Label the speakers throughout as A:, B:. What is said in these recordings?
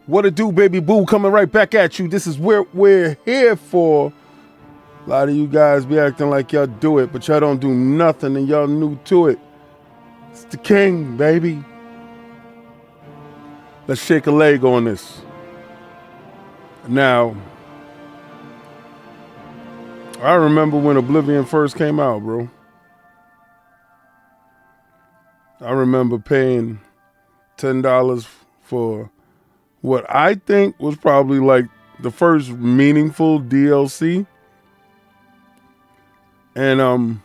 A: What it do, baby boo? Coming right back at you. This is what we're here for. A lot of you guys be acting like y'all do it, but y'all don't do nothing and y'all new to it. It's the king, baby. Let's shake a leg on this. Now, I remember when Oblivion first came out, bro. I remember paying $10 for what I think was probably like the first meaningful DLC. And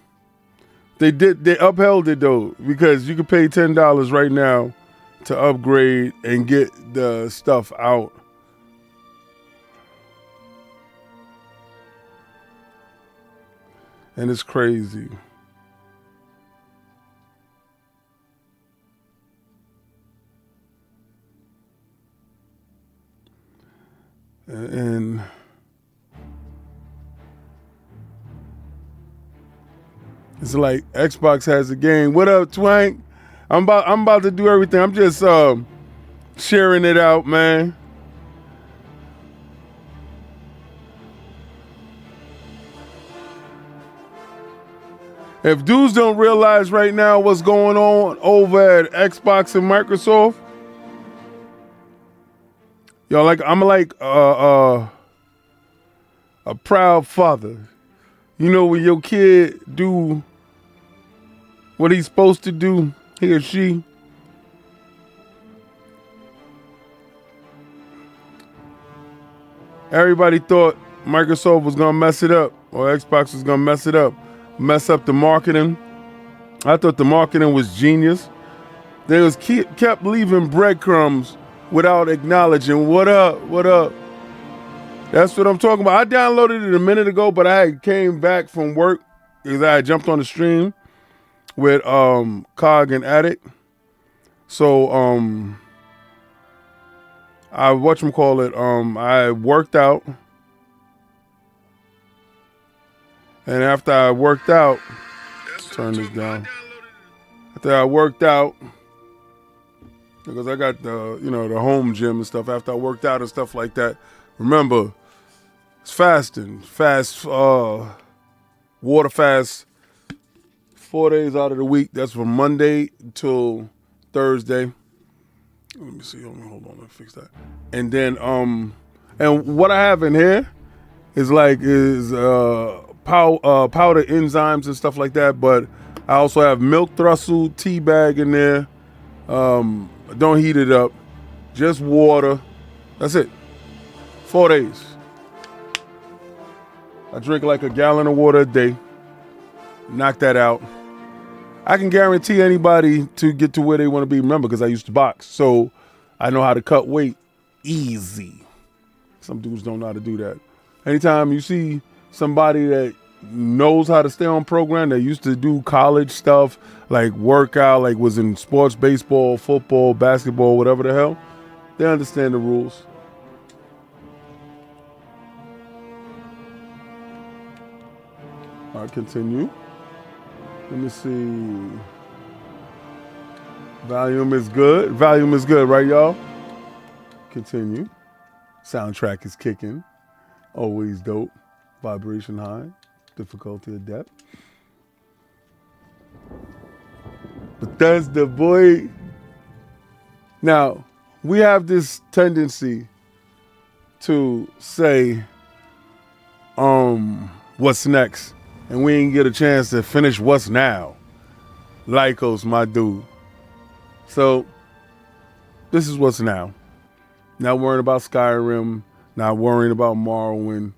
A: they upheld it though, because you could pay $10 right now to upgrade and get the stuff out. And it's crazy. And it's like Xbox has a game. What up, Twank? I'm about to do everything. I'm just sharing it out, man. If dudes don't realize right now what's going on over at Xbox and Microsoft, yo, like I'm like a proud father. You know, when your kid do what he's supposed to do, he or she, everybody thought Microsoft was gonna mess it up or Xbox was gonna mess it up, mess up the marketing. I thought the marketing was genius. They was kept leaving breadcrumbs without acknowledging what up. That's what I'm talking about. I downloaded it a minute ago, but I came back from work because I had jumped on the stream with Cog and Addict. So I worked out. And after I worked out, turn this down. After I worked out, because I got the home gym and stuff. After I worked out and stuff like that, remember, it's fasting, water fast, 4 days out of the week. That's from Monday till Thursday. Let me see. Hold on. Let me fix that. And then, and what I have in here is powder enzymes and stuff like that. But I also have milk thrustle tea bag in there. Don't heat it up. Just water. That's it. 4 days. I drink like a gallon of water a day. Knock that out. I can guarantee anybody to get to where they want to be. Remember, because I used to box. So I know how to cut weight easy. Some dudes don't know how to do that. Anytime you see somebody that knows how to stay on program, that used to do college stuff, like workout, like was in sports, baseball, football, basketball, whatever the hell, they understand the rules. All right, continue. Let me see. Volume is good. Volume is good, right, y'all? Continue. Soundtrack is kicking. Always dope. Vibration high. Difficulty adept. Bethesda, boy. Now, we have this tendency to say, what's next? And we didn't get a chance to finish what's now. Lycos, my dude. So, this is what's now. Not worrying about Skyrim, not worrying about Morrowind.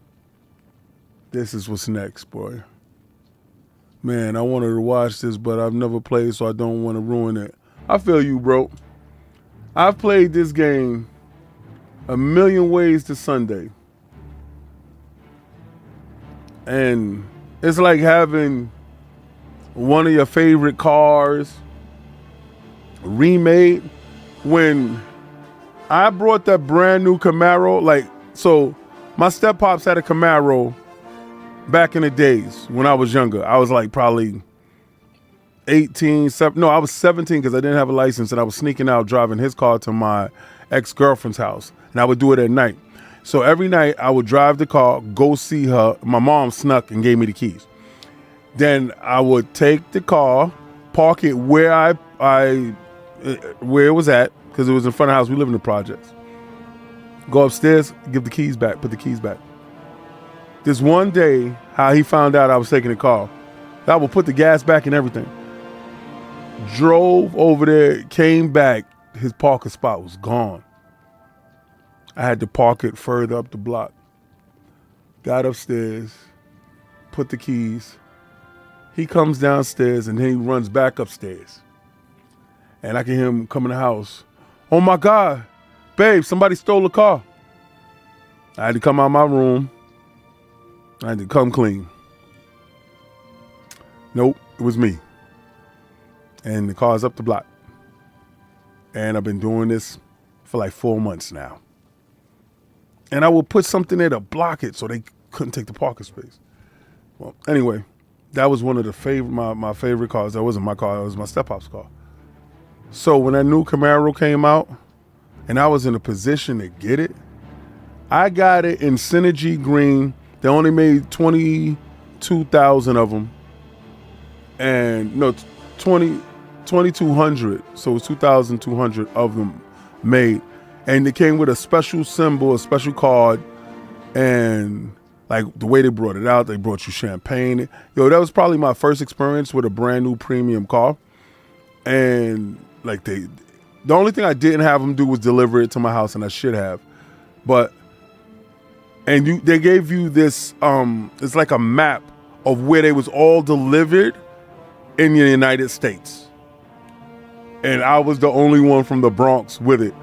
A: This is what's next, boy. Man, I wanted to watch this, but I've never played, so I don't want to ruin it. I feel you, bro. I've played this game a million ways to Sunday. And it's like having one of your favorite cars remade. When I brought that brand new Camaro, so my step-pops had a Camaro back in the days when I was younger. I was like probably 18, I was 17 because I didn't have a license, and I was sneaking out driving his car to my ex-girlfriend's house, and I would do it at night. So every night I would drive the car, go see her. My mom snuck and gave me the keys. Then I would take the car, park it where where it was at, because it was in front of the house. We live in the projects. Go upstairs, give the keys back, put the keys back. This one day, how he found out I was taking the car, I would put the gas back and everything. Drove over there, came back, his parking spot was gone. I had to park it further up the block. Got upstairs, put the keys. He comes downstairs and then he runs back upstairs. And I can hear him come in the house. Oh my God, babe, somebody stole the car. I had to come out of my room. I had to come clean. Nope, it was me. And the car's up the block. And I've been doing this for like 4 months now. And I would put something there to block it so they couldn't take the parking space. Well, anyway, that was one of the my favorite cars. That wasn't my car, it was my step-pop's car. So when that new Camaro came out and I was in a position to get it, I got it in Synergy Green. They only made 22,000 of them. And no, 2,200. So it was 2,200 of them made. And they came with a special symbol, a special card, and like the way they brought it out, they brought you champagne. Yo, that was probably my first experience with a brand new premium car. And like the only thing I didn't have them do was deliver it to my house, and I should have. But they gave you this, it's like a map of where they was all delivered in the United States. And I was the only one from the Bronx with it.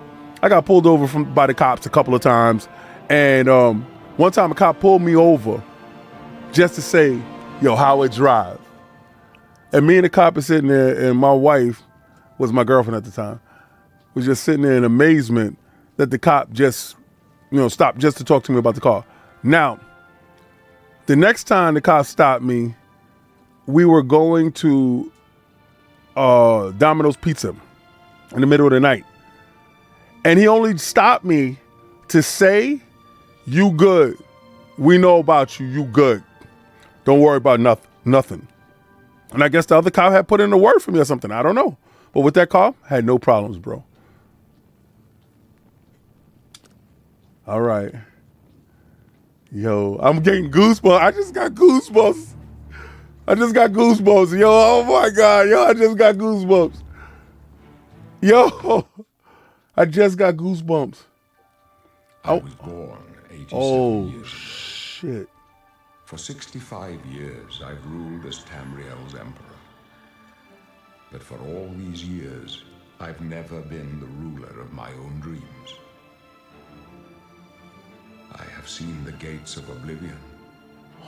A: I got pulled over by the cops a couple of times. And one time a cop pulled me over just to say, yo, how it drive. And me and the cop are sitting there, and my wife was my girlfriend at the time, was just sitting there in amazement that the cop just, stopped just to talk to me about the car. Now, the next time the cop stopped me, we were going to Domino's Pizza in the middle of the night. And he only stopped me to say, you good. We know about you. You good. Don't worry about nothing. And I guess the other cop had put in a word for me or something. I don't know. But with that car, I had no problems, bro. All right. Yo, I'm getting goosebumps. I just got goosebumps. Yo, oh my God. Yo, I just got goosebumps. Yo, I just got goosebumps.
B: I was born 87 years ago.
A: Shit.
B: For 65 years, I've ruled as Tamriel's emperor. But for all these years, I've never been the ruler of my own dreams. I have seen the gates of Oblivion,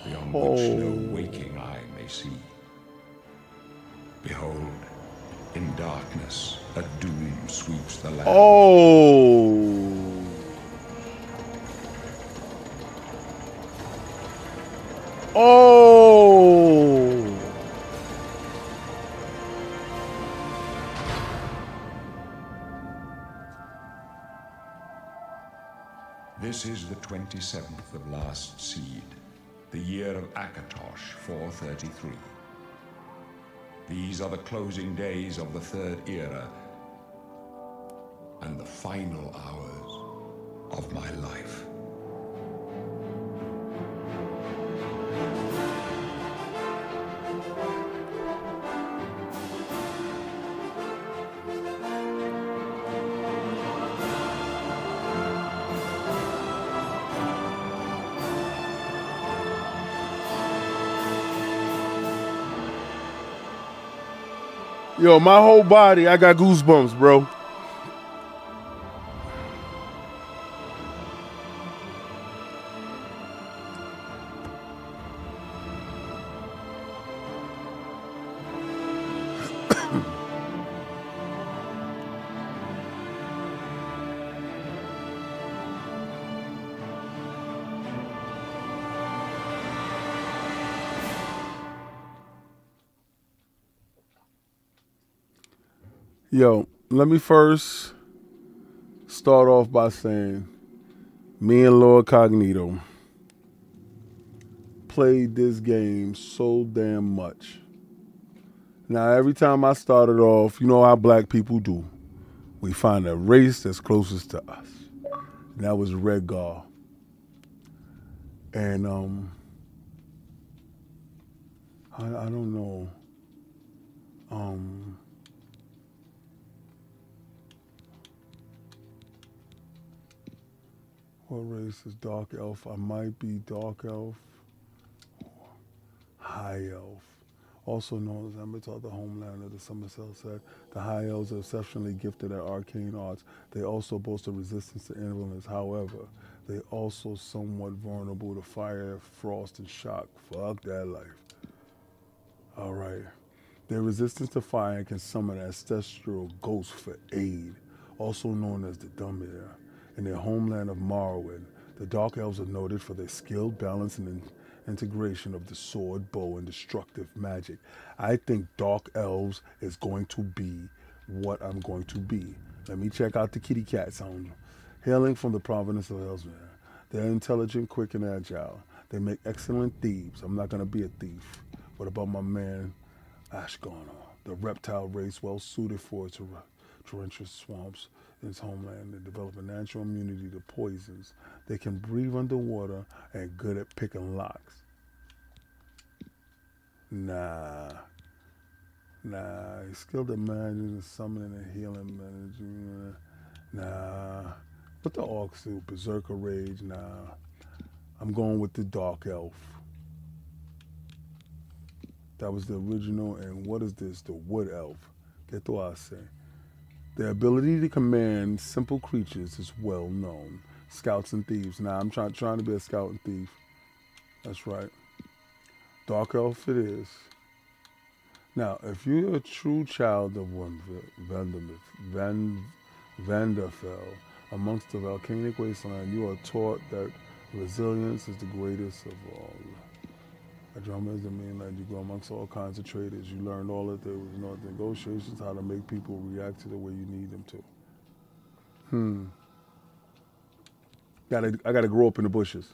B: beyond which no waking eye may see. Behold, in darkness, a doom sweeps the land. This is the 27th of last seed, the year of Akatosh 433. These are the closing days of the third era and the final hours of my life.
A: Yo, my whole body, I got goosebumps, bro. Yo, let me first start start off by saying me and Lord Cognito played this game so damn much. Now, every time I started off, you know how black people do. We find a race that's closest to us. And that was Redgar. And I don't know. What race is Dark Elf? I might be Dark Elf. High Elf. Also known as Emmental, the homeland of the Summercell said, the High Elves are exceptionally gifted at arcane arts. They also boast a resistance to invulnerability. However, they also somewhat vulnerable to fire, frost, and shock. Fuck that life. All right. Their resistance to fire can summon ancestral ghosts for aid, also known as the Dumir. In their homeland of Morrowind, the Dark Elves are noted for their skill, balance, and integration of the sword, bow, and destructive magic. I think Dark Elves is going to be what I'm going to be. Let me check out the kitty cat sound. Hailing from the province of Elsmere. They're intelligent, quick, and agile. They make excellent thieves. I'm not going to be a thief. What about my man Ashgarner? The reptile race, well suited for its torrential swamps in its homeland. They develop a natural immunity to poisons. They can breathe underwater and good at picking locks. Nah. He's skilled at managing, summoning, and healing. Managing. Nah. What the orcs do? Berserker rage? Nah. I'm going with the Dark Elf. That was the original. And what is this? The Wood Elf. Get to what I say. Their ability to command simple creatures is well known. Scouts and thieves. Nah, I'm trying to be a scout and thief. That's right. Dark Elf it is. Now, if you're a true child of Vanderfell, amongst the volcanic wasteland, you are taught that resilience is the greatest of all. Adroma is the mainland. You go amongst all kinds of traders. You learn all that there was no negotiations, how to make people react to the way you need them to. I gotta grow up in the bushes.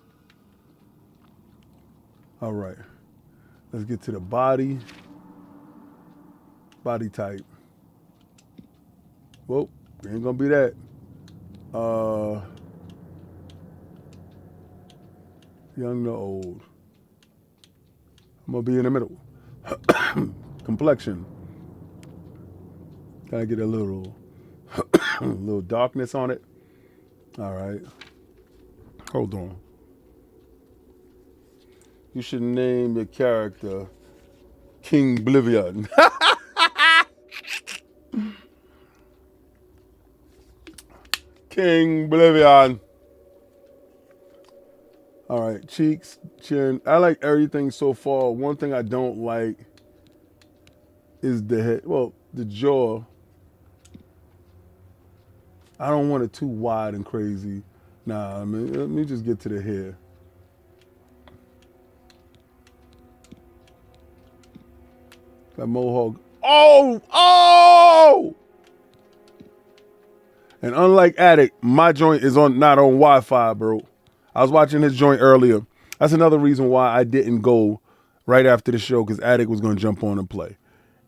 A: All right. Let's get to the body. Body type. Well, ain't gonna be that. Young to old. I'm gonna be in the middle. Complexion. Gotta get a little little darkness on it. All right. Hold on. You should name your character King Oblivion. King Oblivion. All right, cheeks, chin. I like everything so far. One thing I don't like is the head. Well, the jaw. I don't want it too wide and crazy. Nah, I mean, let me just get to the hair. That mohawk. Oh! And unlike Addict, my joint is not on Wi-Fi, bro. I was watching his joint earlier. That's another reason why I didn't go right after the show, because Addict was going to jump on and play.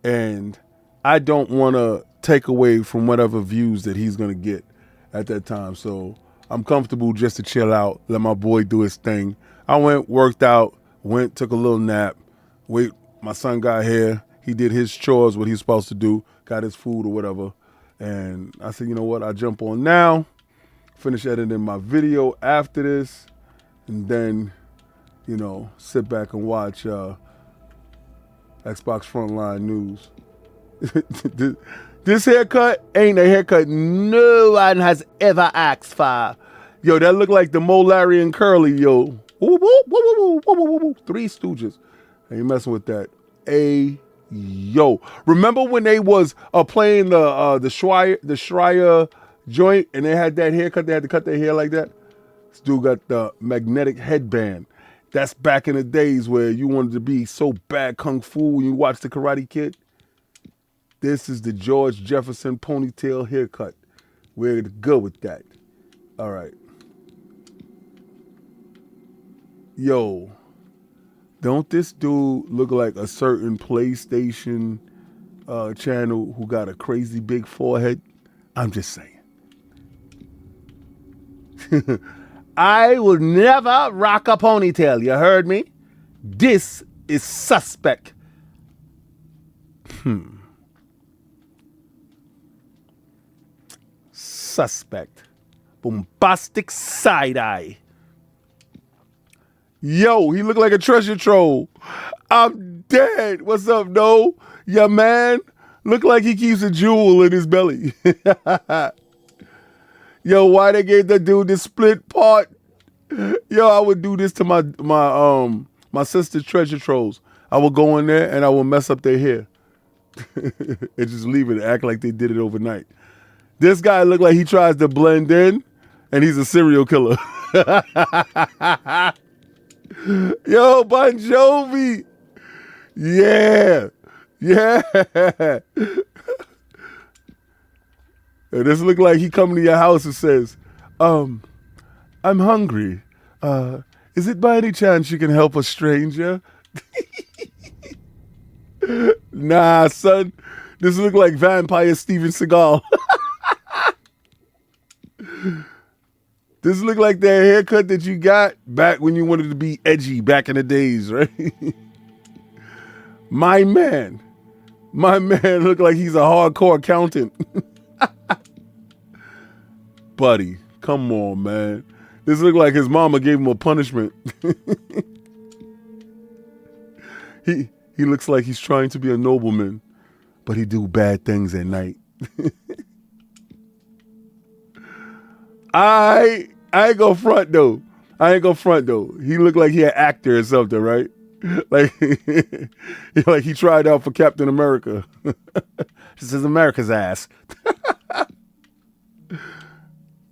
A: And I don't want to take away from whatever views that he's going to get at that time. So I'm comfortable just to chill out, let my boy do his thing. I went, worked out, took a little nap. Wait, my son got here. He did his chores, what he's supposed to do, got his food or whatever. And I said, you know what? I'll jump on now, finish editing my video after this, and then, you know, sit back and watch Xbox Frontline News. This haircut ain't a haircut no one has ever asked for. Yo, that look like the Mo, Larry, and Curly, yo. Woo, woo, woo, woo, woo, woo, woo. Three Stooges. Ain't messing with that. Yo, remember when they was playing the Schreier joint and they had that haircut? They had to cut their hair like that. This dude got the magnetic headband. That's back in the days where you wanted to be so bad kung fu when you watched the Karate Kid. This is the George Jefferson ponytail haircut. We're good with that. All right. Yo, don't this dude look like a certain PlayStation channel who got a crazy big forehead? I'm just saying. I will never rock a ponytail. You heard me? This is suspect. Suspect. Bombastic side eye. Yo, he look like a treasure troll. I'm dead. What's up, no? Your man look like he keeps a jewel in his belly. Yo, why they gave that dude this split part? Yo, I would do this to my sister's treasure trolls. I would go in there and I would mess up their hair. And just leave it, act like they did it overnight. This guy look like he tries to blend in and he's a serial killer. Yo, Bon Jovi. Yeah. Yeah. And this look like he come to your house and says, I'm hungry. Is it by any chance you can help a stranger? Nah, son. This look like vampire Steven Seagal. This look like that haircut that you got back when you wanted to be edgy back in the days, right? My man look like he's a hardcore accountant. Buddy, come on, man. This look like his mama gave him a punishment. He looks like he's trying to be a nobleman, but he do bad things at night. I ain't gonna front though. He looked like he an actor or something, right? Like, like he tried out for Captain America. This is America's ass.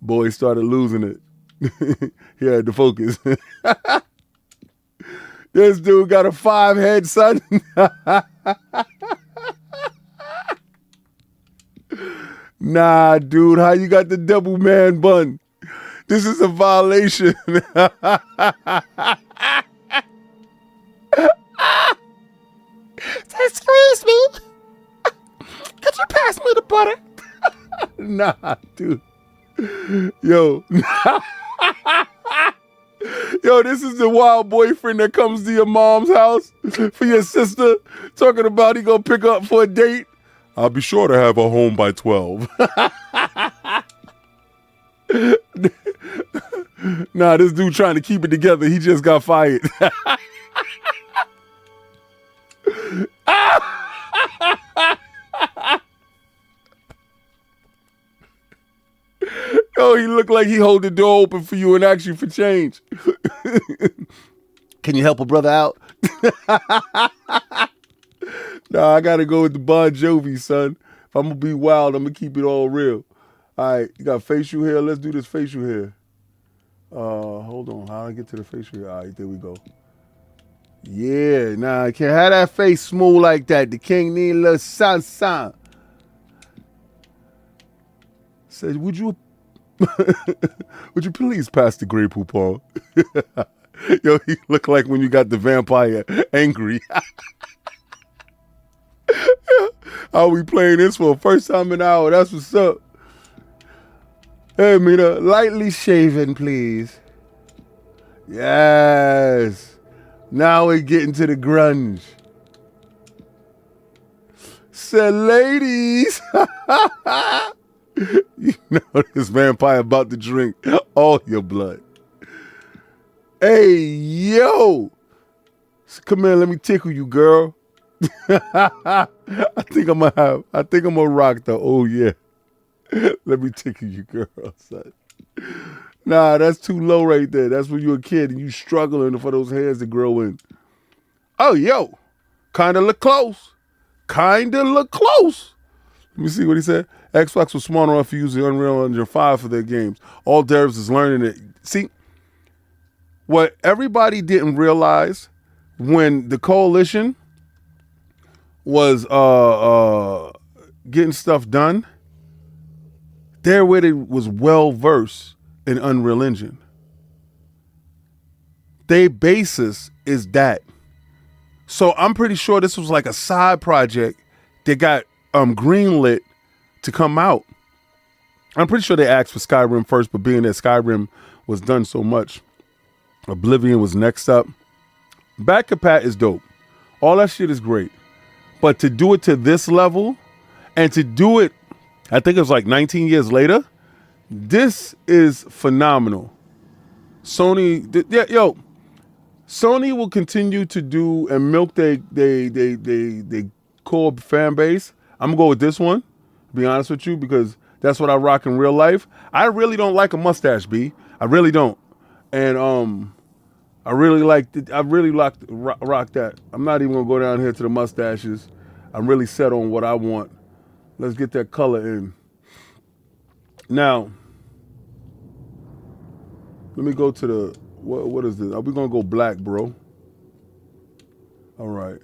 A: Boy started losing it. He had to focus. This dude got a 5 head, son. Nah, dude, how you got the double man bun? This is a violation. Excuse me. Could you pass me the butter? Nah, dude. Yo. Yo, this is the wild boyfriend that comes to your mom's house for your sister, talking about he gonna pick up for a date. I'll be sure to have her home by 12. Nah, this dude trying to keep it together. He just got fired. Yo, he looked like he hold the door open for you and ask you for change. Can you help a brother out? Nah, I gotta go with the Bon Jovi, son. If I'm gonna be wild, I'm gonna keep it all real. All right, you got facial hair. Let's do this facial hair. Hold on. How do I get to the facial hair? All right, there we go. Yeah, nah, I can't have that face smooth like that. The king need a little sun. Said, would you please pass the Grey Poupon? Yo, he look like when you got the vampire angry. Are we playing this for the first time in an hour? That's what's up. Hey, Mina, lightly shaven, please. Yes. Now we're getting to the grunge. Said, ladies. You know this vampire about to drink all your blood. Hey, yo. Come here, let me tickle you, girl. I think I'm gonna rock the oh yeah. Let me tickle you, girl, son. Nah, that's too low right there. That's when you're a kid and you struggling for those hairs to grow in. Oh, yo. Kinda look close. Let me see what he said. Xbox was smart enough to use the Unreal Engine 5 for their games. All devs is learning it. See, what everybody didn't realize when the coalition was getting stuff done, there where they was well versed in Unreal Engine. Their basis is that. So I'm pretty sure this was like a side project that got greenlit to come out. I'm pretty sure they asked for Skyrim first, but being that Skyrim was done so much, Oblivion was next up. Back Compat is dope. All that shit is great. But to do it to this level, and to do it, I think it was like 19 years later, this is phenomenal. Sony will continue to do and milk they core fan base. I'm gonna go with this one, to be honest with you, because that's what I rock in real life. I really don't like a mustache, B. I really don't. And I really rock that. I'm not even gonna go down here to the mustaches. I'm really set on what I want. Let's get that color in. Now, let me go to the, what is this? Are we gonna go black, bro? All right.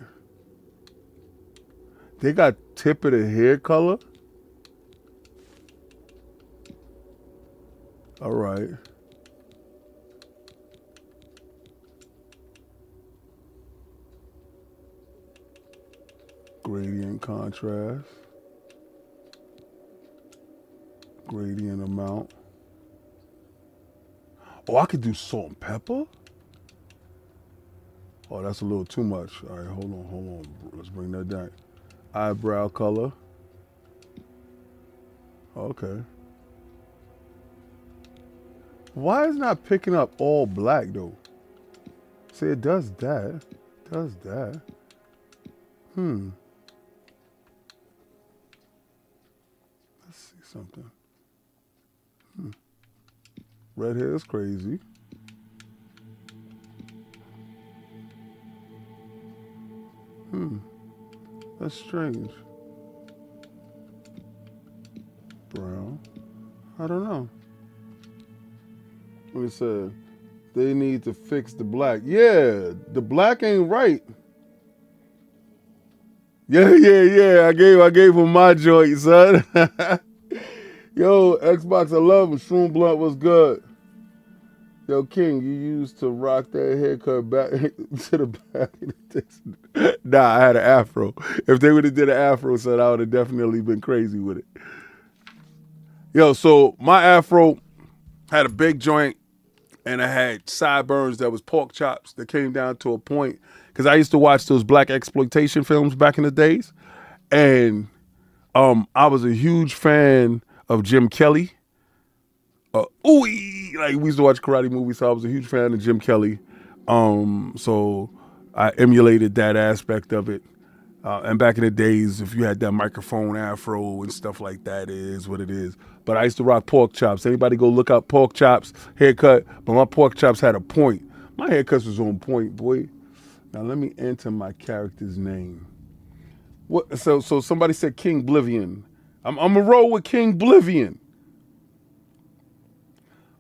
A: They got tip of the hair color. All right. Gradient contrast. Gradient amount. Oh, I could do salt and pepper? Oh, that's a little too much. All right, hold on. Let's bring that down. Eyebrow color. Okay. Why is it not picking up all black though? See, it does that. It does that. Let's see something. Red hair is crazy. That's strange. Brown. I don't know. What it said, they need to fix the black. Yeah, the black ain't right. Yeah. I gave him my joint, son. Yo, Xbox, I love him. Shroom Blunt was good. Yo, King, you used to rock that haircut back to the back. Nah, I had an afro. If they would have did an afro, son, I would have definitely been crazy with it. Yo, so my afro had a big joint, and I had sideburns that was pork chops that came down to a point. Because I used to watch those black exploitation films back in the days. And I was a huge fan of Jim Kelly. Like we used to watch karate movies, so I was a huge fan of Jim Kelly. So I emulated that aspect of it. And back in the days, if you had that microphone afro and stuff like that, it is what it is. But I used to rock pork chops. Anybody go look up pork chops haircut? But my pork chops had a point. My haircuts was on point, boy. Now let me enter my character's name. What? So somebody said King Oblivion. I'm gonna roll with King Oblivion.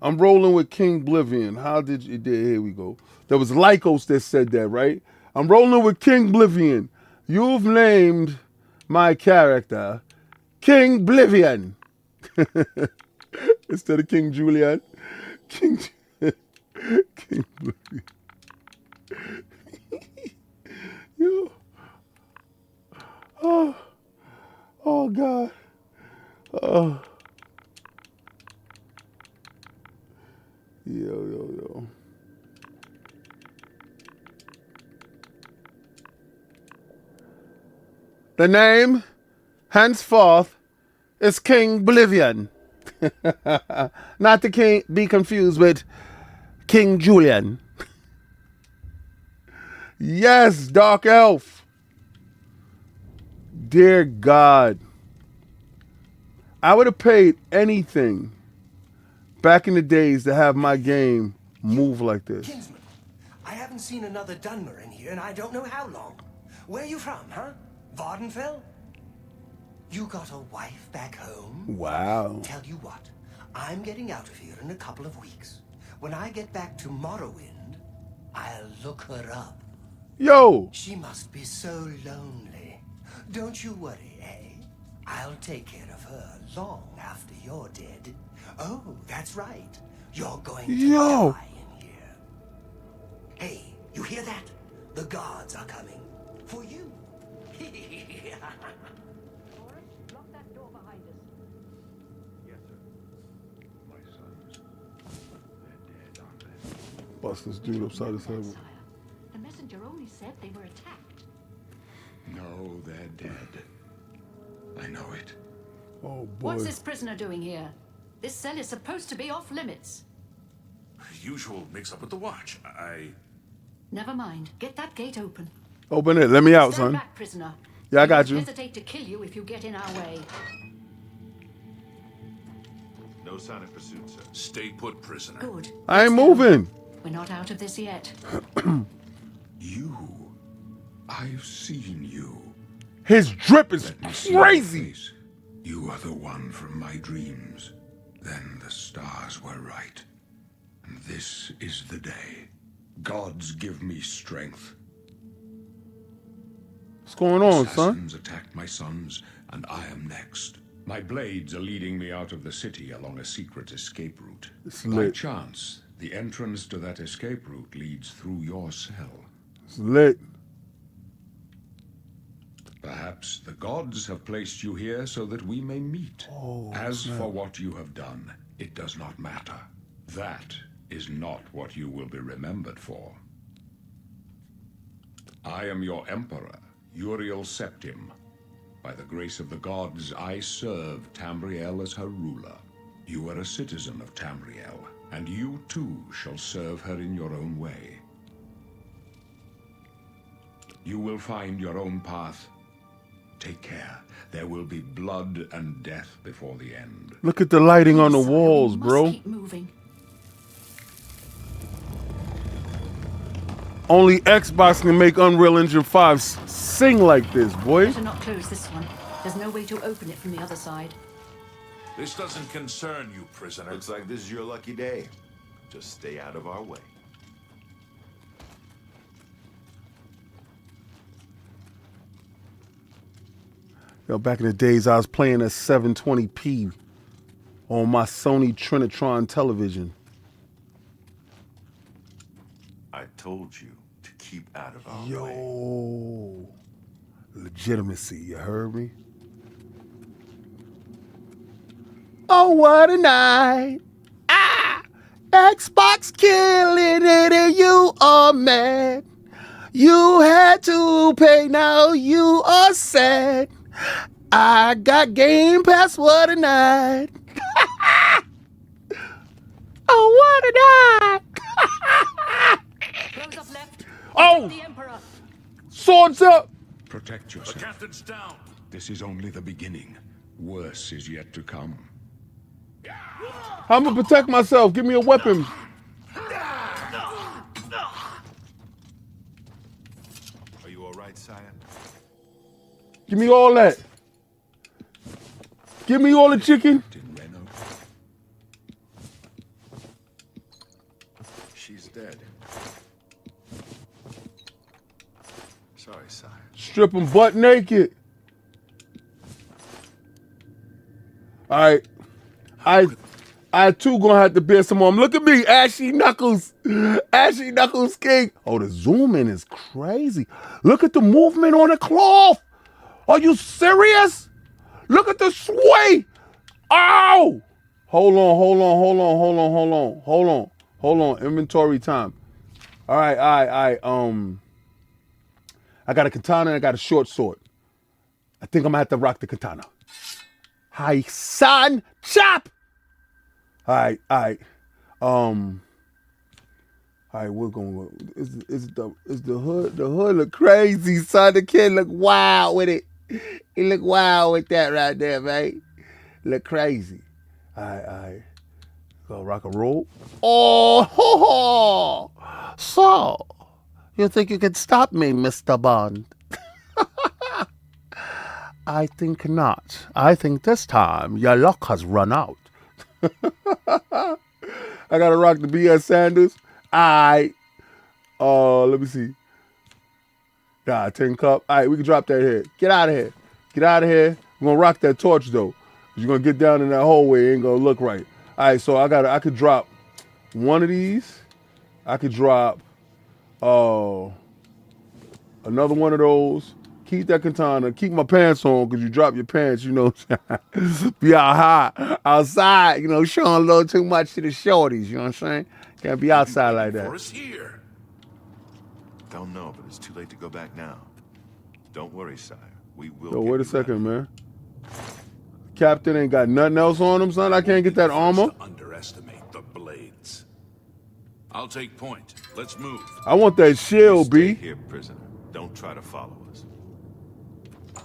A: I'm rolling with King Oblivion. How did you? Here we go. There was Lycos that said that, right? I'm rolling with King Oblivion. You've named my character King Oblivion. Instead of King Julian. King Oblivion. Yo. Oh God. Yo. The name, henceforth, is King Oblivion. Not to be confused with King Julian. Yes, Dark Elf. Dear God. I would have paid anything back in the days to have my game move like this.
C: Kinsman, I haven't seen another Dunmer in here, and I don't know how long. Where you from, huh? Vardenfell? You got a wife back home?
A: Wow.
C: Tell you what, I'm getting out of here in a couple of weeks. When I get back to Morrowind, I'll look her up.
A: Yo.
C: She must be so lonely. Don't you worry, eh? I'll take care of her long after you're dead. Oh, that's right. You're going to
A: Yo.
C: die in here. Hey, you hear that? The guards are coming. For you.
D: Lock that door behind us.
B: Yes, sir. My sons, they're dead, aren't they?
A: Bust this dude upside his head.
D: Sire, the messenger only said they were attacked.
B: No, they're dead. I know it.
A: Oh boy.
D: What's this prisoner doing here? This cell is supposed to be off limits.
E: Usual mix-up with the watch.
D: Never mind. Get that gate open.
A: Open it. Let me out,
D: Stand
A: son.
D: back, prisoner.
A: Yeah, I
D: We
A: got
D: won't
A: you.
D: hesitate to kill you if you get in our way.
E: No sign of pursuit, sir. Stay put, prisoner.
D: Good.
A: I ain't
D: Let's go.
A: moving.
D: We're not out of this yet.
B: You. I've seen you.
A: His drip is
B: Let me see your
A: crazy.
B: face. You are the one from my dreams. Then the stars were right. And this is the day. Gods give me strength.
A: What's going on, son?
B: Assassins attacked my sons, and I am next. My blades are leading me out of the city along a secret escape route.
A: It's
B: By
A: lit.
B: chance, the entrance to that escape route leads through your cell.
A: It's lit.
B: Perhaps the gods have placed you here so that we may meet. As for what you have done, it does not matter. That is not what you will be remembered for. I am your emperor, Uriel Septim. By the grace of the gods, I serve Tamriel as her ruler. You are a citizen of Tamriel, and you too shall serve her in your own way. You will find your own path. Take care. There will be blood and death before the end.
A: Look at the lighting on the
D: Sire,
A: walls,
D: we must
A: bro.
D: keep moving.
A: Only Xbox can make Unreal Engine 5 sing like this, boy.
D: Better not close this one. There's no way to open it from the other side.
E: This doesn't concern you, prisoner.
F: Looks like this is your lucky day. Just stay out of our way.
A: Yo, back in the days, I was playing at 720p on my Sony Trinitron television.
F: I told you to keep out of our way.
A: Yo, legitimacy, you heard me? Oh, what a night. Ah, Xbox killing it and you are mad. You had to pay, now you are sad. I got Game Pass, what a night. Oh, what a night.
D: Close up left.
A: Oh!
D: The Emperor.
A: Swords up.
B: Protect
E: The
B: yourself.
E: captain's down.
B: This is only the beginning. Worse is yet to come.
A: I'm gonna protect myself. Give me a weapon.
F: Are you all right, sire?
A: Give me all that. Give me all the chicken.
B: In Reno,
F: She's dead. Sorry, sire.
A: Strip them butt naked. All right. I too gonna have to bear some more. Look at me, Ashy Knuckles. Ashy Knuckles King. Oh, the zoom in is crazy. Look at the movement on the cloth. Are you serious? Look at the sway. Ow! Hold on. Inventory time. All right. I got a katana and I got a short sword. I think I'm gonna have to rock the katana. Hi, son, chop! All right. We're going. Is the hood? The hood look crazy, son. The kid look wild with it. He look wild with that right there, man. Look crazy. All right. Go rock and roll. Oh, ho, ho. So you think you can stop me, Mr. Bond? I think not. I think this time your luck has run out. I gotta rock the BS Sanders. Let me see. Nah, 10 cup. All right, we can drop that here. Get out of here. We're gonna rock that torch though. You're gonna get down in that hallway, it ain't gonna look right. All right, so I could drop one of these. I could drop another one of those. Keep that katana. Keep my pants on because you drop your pants, you know. Be out high, outside, you know, showing a little too much to the shorties, you know what I'm saying? Can't be outside like that.
E: For us here.
F: Don't know, but it's too late to go back now. Don't worry, sire. We will.
A: Yo,
F: get
A: wait a
F: you
A: second,
F: back.
A: man. Captain ain't got nothing else on him, son. I can't get that armor.
E: To underestimate the blades. I'll take point. Let's move.
A: I want that shield,
F: Stay
A: B.
F: here, prisoner. Don't try to follow us.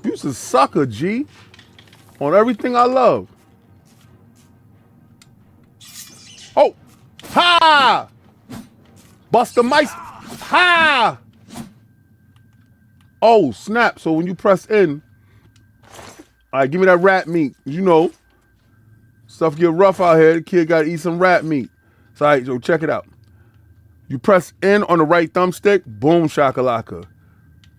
A: You's a sucker, G. On everything I love. Oh! Ha! Buster Mice. Ha! Oh, snap. So when you press in, all right, give me that rat meat. You know, stuff get rough out here. The kid got to eat some rat meat. So, all right, so check it out. You press in on the right thumbstick, boom, shakalaka.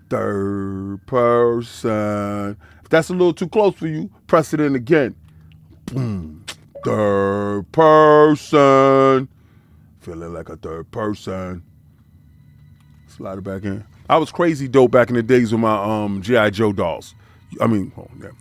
A: Third person. If that's a little too close for you, press it in again. Boom. Third person. Feeling like a third person. Slide it back in. I was crazy dope back in the days with my G.I. Joe dolls. I mean,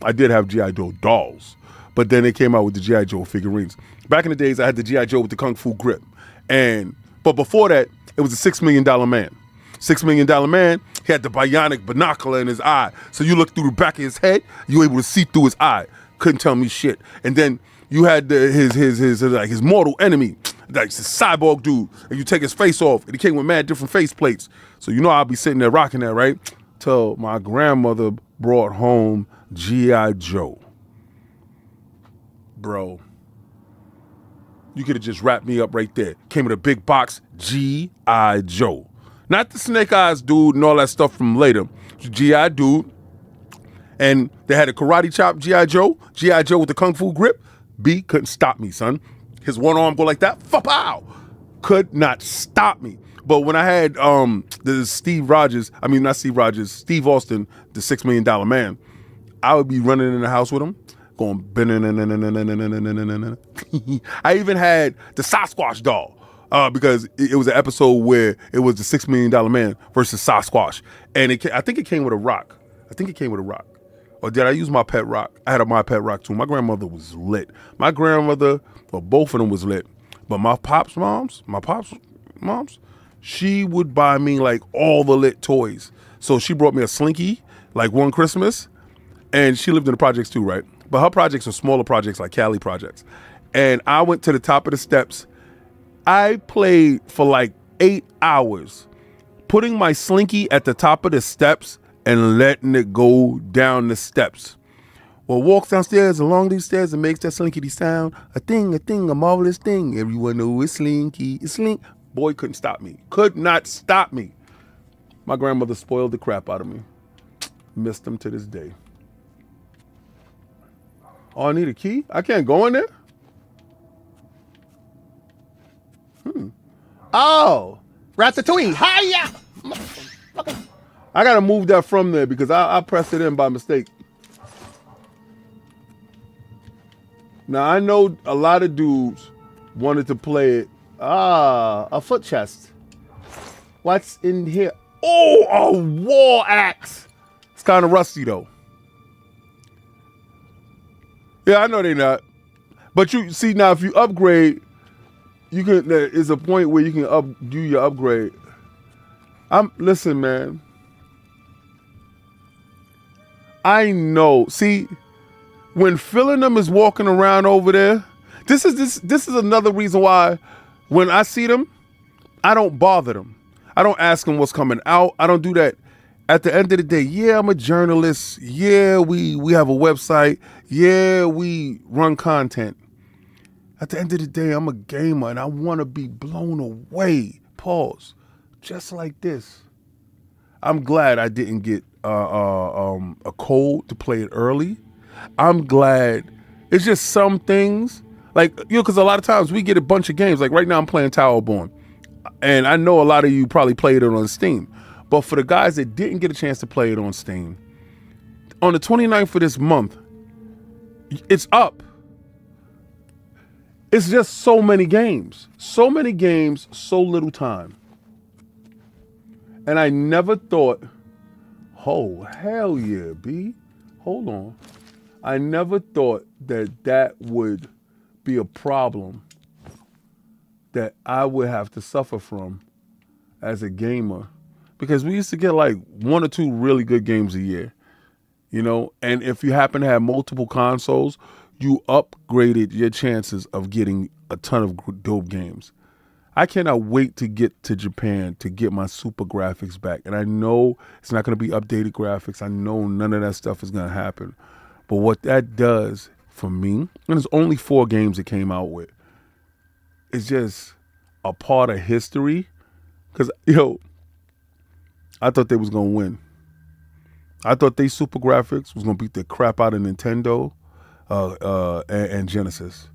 A: I did have G.I. Joe dolls, but then they came out with the G.I. Joe figurines. Back in the days, I had the G.I. Joe with the Kung Fu grip. But before that, it was a $6 million man. $6 million man, he had the bionic binocular in his eye. So you look through the back of his head, you were able to see through his eye. Couldn't tell me shit. And then you had his mortal enemy, like the cyborg dude, and you take his face off, and he came with mad different face plates. So you know I'll be sitting there rocking that, right? Till my grandmother brought home G.I. Joe. Bro. You could have just wrapped me up right there. Came with a big box, G.I. Joe. Not the Snake Eyes dude and all that stuff from later. G.I. dude. And they had a karate chop G.I. Joe. G.I. Joe with the Kung Fu grip. B couldn't stop me, son. His one arm go like that. Fa-pow! Could not stop me. But when I had the Steve Austin, the $6 million man, I would be running in the house with him, going. I even had the Sasquatch doll because it was an episode where it was the $6 million man versus Sasquatch, and I think it came with a rock. Or did I use my pet rock? I had my pet rock too. My grandmother was lit. My grandmother, well, both of them was lit. But my pop's moms, she would buy me like all the lit toys. So she brought me a Slinky like one Christmas, and she lived in the projects too, right? But her projects are smaller projects like Cali projects. And I went to the top of the steps. I played for like 8 hours, putting my Slinky at the top of the steps and letting it go down the steps. Well, walks downstairs along these stairs and makes that slinkity sound. A thing, a marvelous thing. Everyone knows it's Slinky. It's Slink. Boy couldn't stop me. Could not stop me. My grandmother spoiled the crap out of me. Missed them to this day. Oh, I need a key? I can't go in there? Oh, Ratatouille. Hiya! I gotta move that from there because I pressed it in by mistake. Now I know a lot of dudes wanted to play it. A foot chest. What's in here? Oh, a war axe. It's kind of rusty though. Yeah, I know they not. But you see now, if you upgrade, you can. There is a point where you can do your upgrade. Listen, man. I know. See, when Them is walking around over there, this is another reason why when I see them, I don't bother them. I don't ask them what's coming out. I don't do that. At the end of the day, yeah, I'm a journalist. Yeah, we have a website. Yeah, we run content. At the end of the day, I'm a gamer and I want to be blown away. Pause. Just like this. I'm glad I didn't get a code to play it early. I'm glad. It's just some things like, because a lot of times we get a bunch of games. Like right now I'm playing Towerborn. And I know a lot of you probably played it on Steam. But for the guys that didn't get a chance to play it on Steam, on the 29th of this month, it's up. It's just so many games. So many games, so little time. And I never thought, oh, hell yeah, B. Hold on. I never thought that that would be a problem that I would have to suffer from as a gamer. Because we used to get like 1 or 2 really good games a year, you know? And if you happen to have multiple consoles, you upgraded your chances of getting a ton of dope games. I cannot wait to get to Japan to get my super graphics back. And I know it's not going to be updated graphics. I know none of that stuff is going to happen. But what that does for me, and there's only 4 games it came out with, it's just a part of history. Because, I thought they was going to win. I thought they super graphics was going to beat the crap out of Nintendo and Genesis.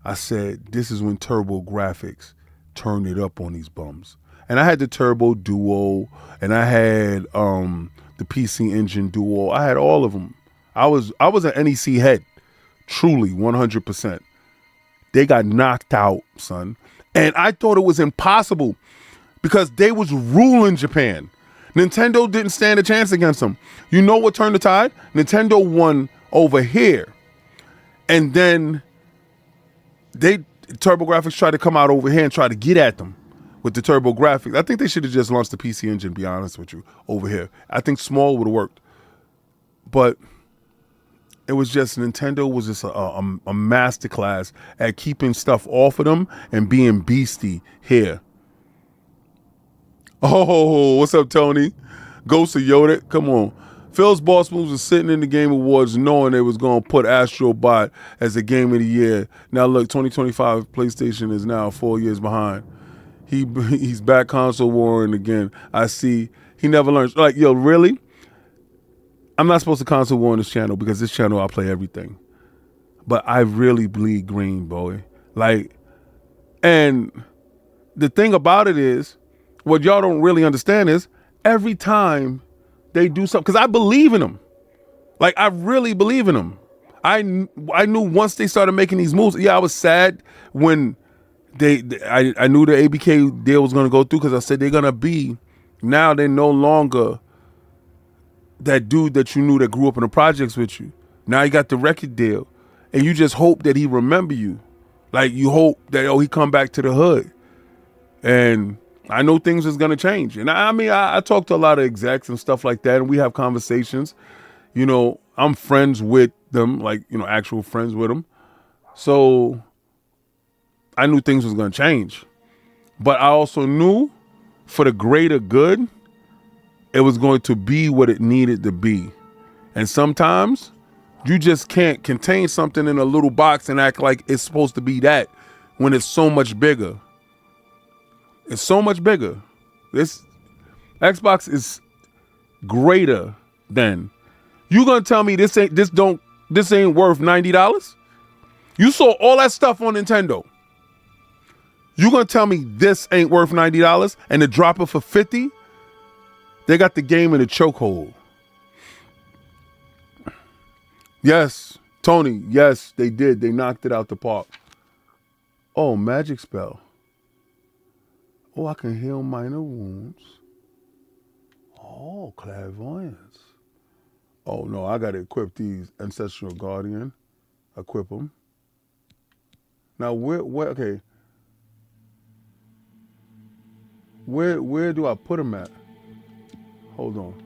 A: I said, this is when Turbo Graphics turned it up on these bums. And I had the Turbo Duo, and I had the PC Engine Duo. I had all of them. I was an NEC head, truly, 100%. They got knocked out, son. And I thought it was impossible because they was ruling Japan. Nintendo didn't stand a chance against them. You know what turned the tide? Nintendo won over here. And then TurboGrafx tried to come out over here and try to get at them with the TurboGrafx. I think they should have just launched the PC Engine, to be honest with you, over here. I think small would have worked. But it was just, Nintendo was just a masterclass at keeping stuff off of them and being beastie here. Oh, what's up, Tony? Ghost of Yoda, come on. Phil's Boss Moves was sitting in the Game Awards knowing they was going to put Astro Bot as a Game of the Year. Now look, 2025 PlayStation is now 4 years behind. He's back console warring again. I see. He never learns. Like, yo, really? I'm not supposed to console war on this channel because this channel I play everything. But I really bleed green, boy. Like, and the thing about it is, what y'all don't really understand is every time they do something, because I believe in them. Like, I really believe in them. I knew once they started making these moves. Yeah, I was sad when I knew the ABK deal was going to go through because I said they're going to be, now they're no longer that dude that you knew that grew up in the projects with you. Now you got the record deal and you just hope that he remember you. Like, you hope that, he come back to the hood. And I know things is going to change. And I talk to a lot of execs and stuff like that, and we have conversations. I'm friends with them, like, actual friends with them. So I knew things was going to change. But I also knew for the greater good, it was going to be what it needed to be. And sometimes you just can't contain something in a little box and act like it's supposed to be that when it's so much bigger. It's so much bigger. This Xbox is greater than. You gonna tell me this ain't worth $90? You saw all that stuff on Nintendo. You gonna tell me this ain't worth $90 and to drop it for $50? They got the game in a chokehold. Yes, Tony. Yes, they did. They knocked it out the park. Oh, magic spell. Oh, I can heal minor wounds. Oh, clairvoyance. Oh, no, I got to equip these. Ancestral Guardian. Equip them. Now, where, okay. Where do I put them at? Hold on.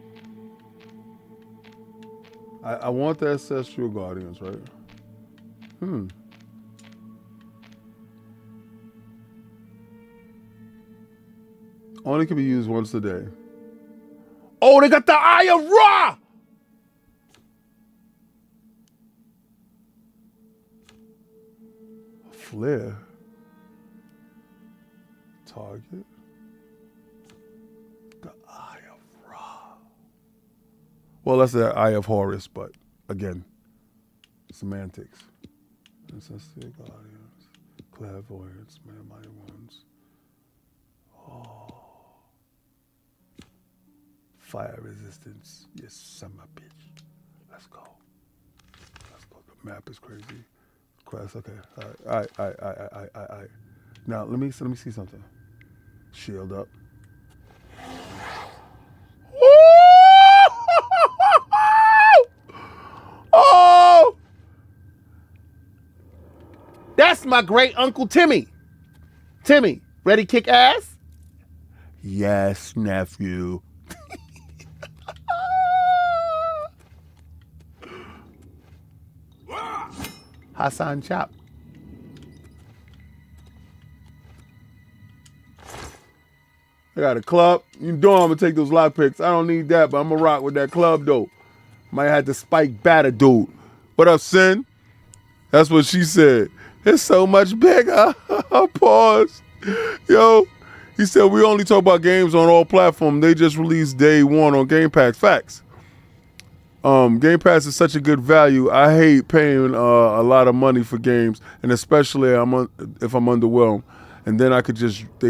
A: I want the Ancestral Guardians, right? Only can be used once a day. Oh, they got the Eye of Ra! Flare. Target. The Eye of Ra. Well, that's the Eye of Horus, but again, semantics. Ancestral Guardians. Clairvoyance. Mighty ones. Oh. Fire resistance. Yes, son of a bitch. Let's go. Let's go. The map is crazy. quest. Okay. All right. Now let me see something. Shield up. Oh! That's my great uncle Timmy. Timmy, ready to kick ass? Yes, nephew. Hassan Chop. I got a club. You know I'm gonna take those lockpicks. I don't need that, but I'm gonna rock with that club though. Might have to spike batter dude. What up, Sin? That's what she said. It's so much bigger. Pause. Yo, he said we only talk about games on all platforms. They just released day one on Game Pass. Facts. Game Pass is such a good value. I hate paying a lot of money for games, and especially if I'm underwhelmed, and then they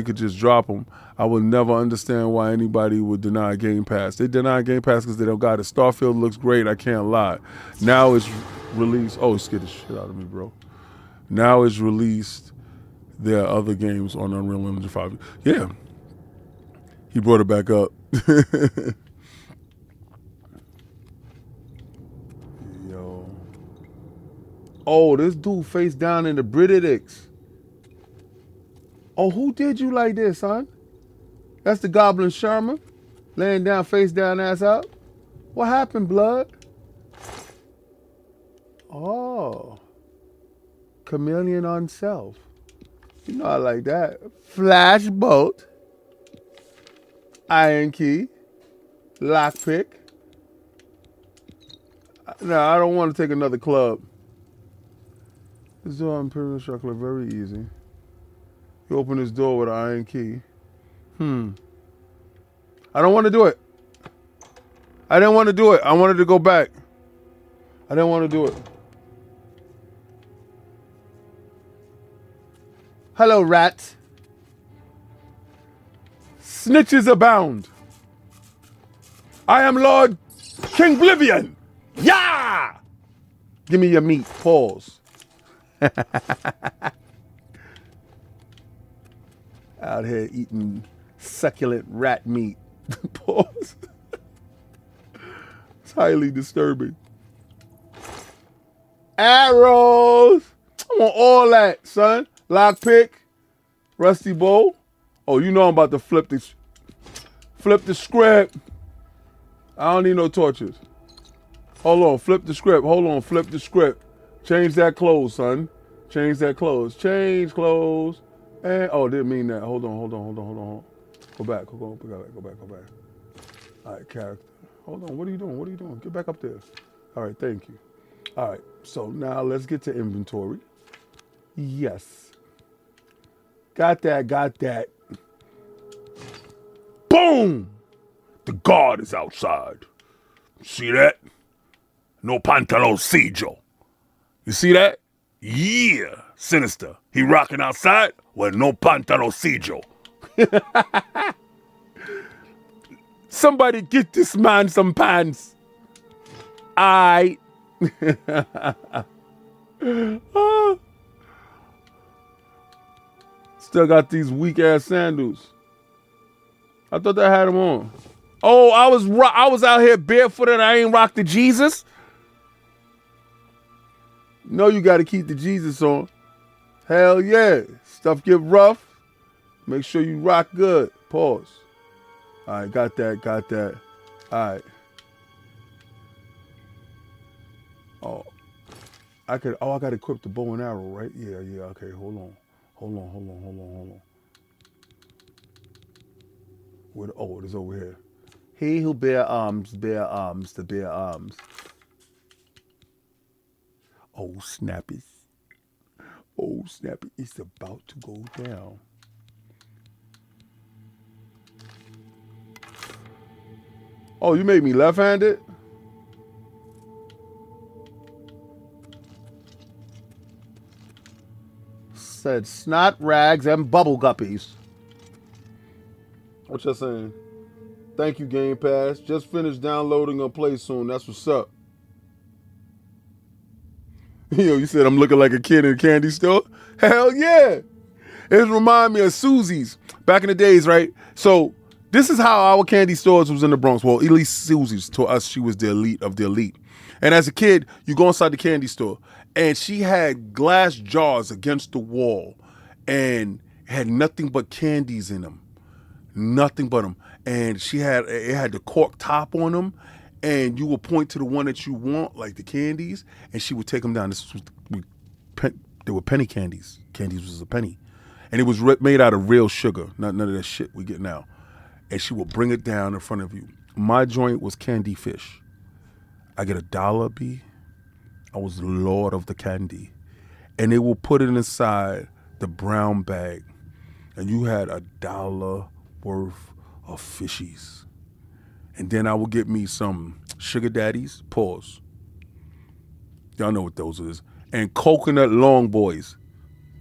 A: could just drop them. I would never understand why anybody would deny Game Pass. They deny Game Pass because they don't got it. Starfield looks great. I can't lie. Now it's released. Oh, it scared the shit out of me, bro. Now it's released. There are other games on Unreal Engine 5. Yeah, he brought it back up. Yo. Oh, this dude face down in the Britidix. Oh, who did you like this, son? That's the Goblin Sherman. Laying down, face down, ass up. What happened, blood? Oh. Chameleon on self. You know I like that. Flash bolt. Iron key. Lockpick. No, I don't want to take another club. This door on Pyramid Structure very easy. You open this door with an iron key. I don't want to do it. I didn't want to do it. I wanted to go back. I didn't want to do it. Hello, rat. Snitches abound. I am Lord King Oblivion. Yeah! Give me your meat. Pause. Out here eating succulent rat meat. Pause. It's highly disturbing. Arrows. I want all that, son. Lockpick. Rusty bowl. Oh, you know I'm about to flip the script. I don't need no torches. Hold on, flip the script. Hold on, flip the script. Change that clothes, son. Change that clothes. Change clothes. And didn't mean that. Hold on. Go back. Go back. All right, character. Hold on. What are you doing? Get back up there. All right, thank you. All right, so now let's get to inventory. Yes. Got that. Boom! The guard is outside. See that? No pantaloncillo. You see that? Yeah, Sinister. He rocking outside with no pantaloncillo. Somebody get this man some pants. Still got these weak ass sandals. I thought I had them on. Oh, I was out here barefooted and I ain't rocked the Jesus. No, you got to keep the Jesus on. Hell yeah. Stuff get rough. Make sure you rock good. Pause. All right, got that. All right. Oh, I got to equip the bow and arrow, right? Yeah. Okay, hold on. It is over here. He who bear arms, to bear arms. Oh, Snappy. It's about to go down. Oh, you made me left-handed? Said snot rags and bubble guppies. What you saying? Thank you, Game Pass. Just finished downloading and play soon. That's what's up. You said I'm looking like a kid in a candy store? Hell yeah. It remind me of Susie's back in the days, right? So this is how our candy stores was in the Bronx. Well, at least Susie's. To us, she was the elite of the elite. And as a kid, you go inside the candy store, and she had glass jars against the wall, and had nothing but candies in them. Nothing but them. And it had the cork top on them, and you would point to the one that you want, like the candies, and she would take them down. They were penny candies. Candies was a penny. And it was made out of real sugar, not none of that shit we get now. And she would bring it down in front of you. My joint was candy fish. I get $1, B. I was the lord of the candy. And they will put it inside the brown bag. And you had $1 worth of fishies. And then I will get me some sugar daddies, pause. Y'all know what those is. And coconut long boys.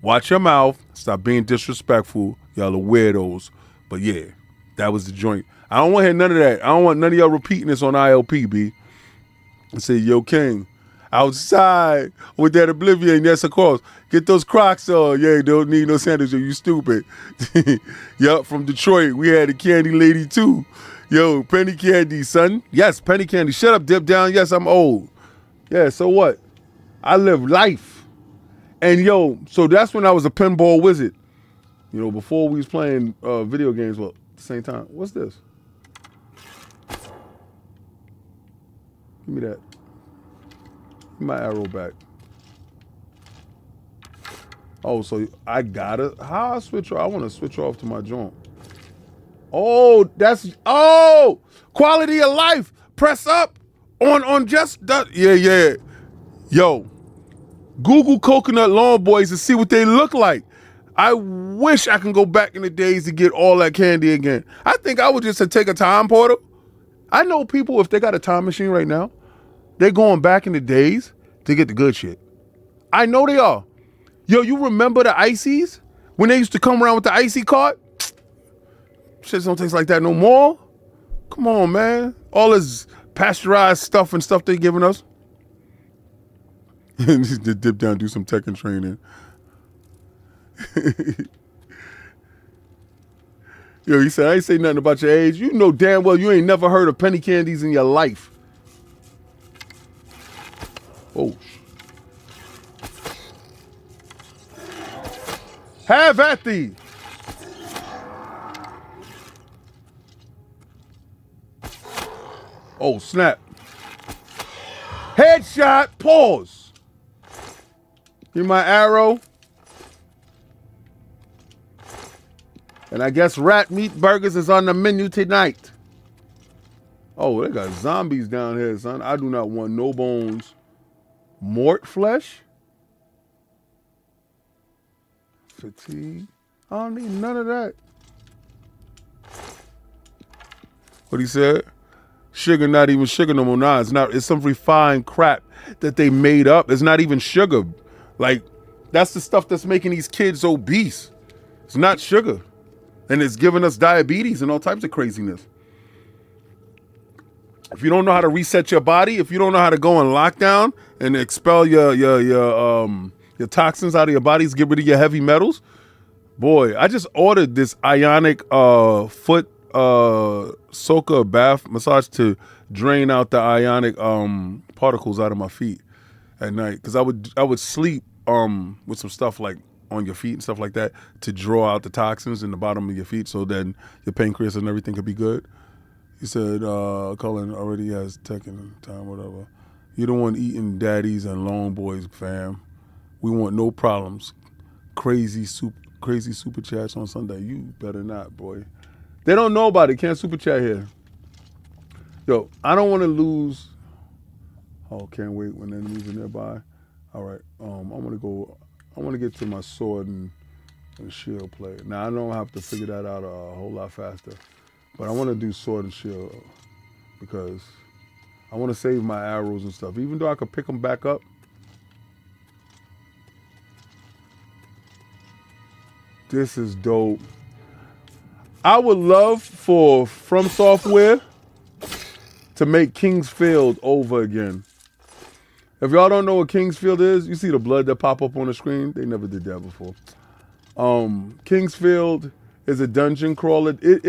A: Watch your mouth. Stop being disrespectful. Y'all are weirdos. But yeah, that was the joint. I don't want to hear none of that. I don't want none of y'all repeating this on ILP, B. And say, yo, King, outside with that Oblivion, yes, of course. Get those Crocs on. Yeah, don't need no sandals, you stupid. Yup, from Detroit, we had a candy lady too. Yo, penny candy, son. Yes, penny candy. Shut up, dip down. Yes, I'm old. Yeah, so what? I live life. And yo, so that's when I was a pinball wizard. You know, before we was playing video games, well, at the same time. What's this? Give me that. Give me my arrow back. Oh, so I gotta, how I switch off? I want to switch off to my joint. Oh, quality of life. Press up on just that. Yeah. Yo, Google coconut lawn boys to see what they look like. I wish I can go back in the days to get all that candy again. I think I would just take a time portal. I know people, if they got a time machine right now, they're going back in the days to get the good shit. I know they are. Yo, you remember the ices? When they used to come around with the icy cart? Shit don't taste like that no more. Come on, man. All this pasteurized stuff and stuff they giving us. Just dip down, do some tech and training. Yo, he said, I ain't say nothing about your age. You know damn well you ain't never heard of penny candies in your life. Oh. Have at thee. Oh, snap. Headshot, pause. Give me my arrow. And I guess rat meat burgers is on the menu tonight. Oh, they got zombies down here, son. I do not want no bones. Mort flesh? Fatigue? I don't need none of that. What he said? Sugar, not even sugar no more. Nah, it's not. It's some refined crap that they made up. It's not even sugar. Like, that's the stuff that's making these kids obese. It's not sugar. And it's giving us diabetes and all types of craziness. If you don't know how to reset your body, if you don't know how to go in lockdown and expel your toxins out of your bodies, get rid of your heavy metals, boy, I just ordered this ionic foot soaker bath massage to drain out the ionic particles out of my feet at night, because I would sleep with some stuff like on your feet and stuff like that to draw out the toxins in the bottom of your feet, so then your pancreas and everything could be good. He said, Cullen already has tech and time, whatever. You don't want eating daddies and long boys, fam. We want no problems. Crazy super chats on Sunday. You better not, boy. They don't know about it. Can't super chat here. Yo, I don't want to lose. Oh, can't wait when enemies are nearby. All right. I want to get to my sword and shield play. Now, I don't have to figure that out a whole lot faster. But I want to do sword and shield because I want to save my arrows and stuff. Even though I could pick them back up. This is dope. I would love for From Software to make King's Field over again. If y'all don't know what Kingsfield is, you see the blood that pop up on the screen. They never did that before. Kingsfield is a dungeon crawler. It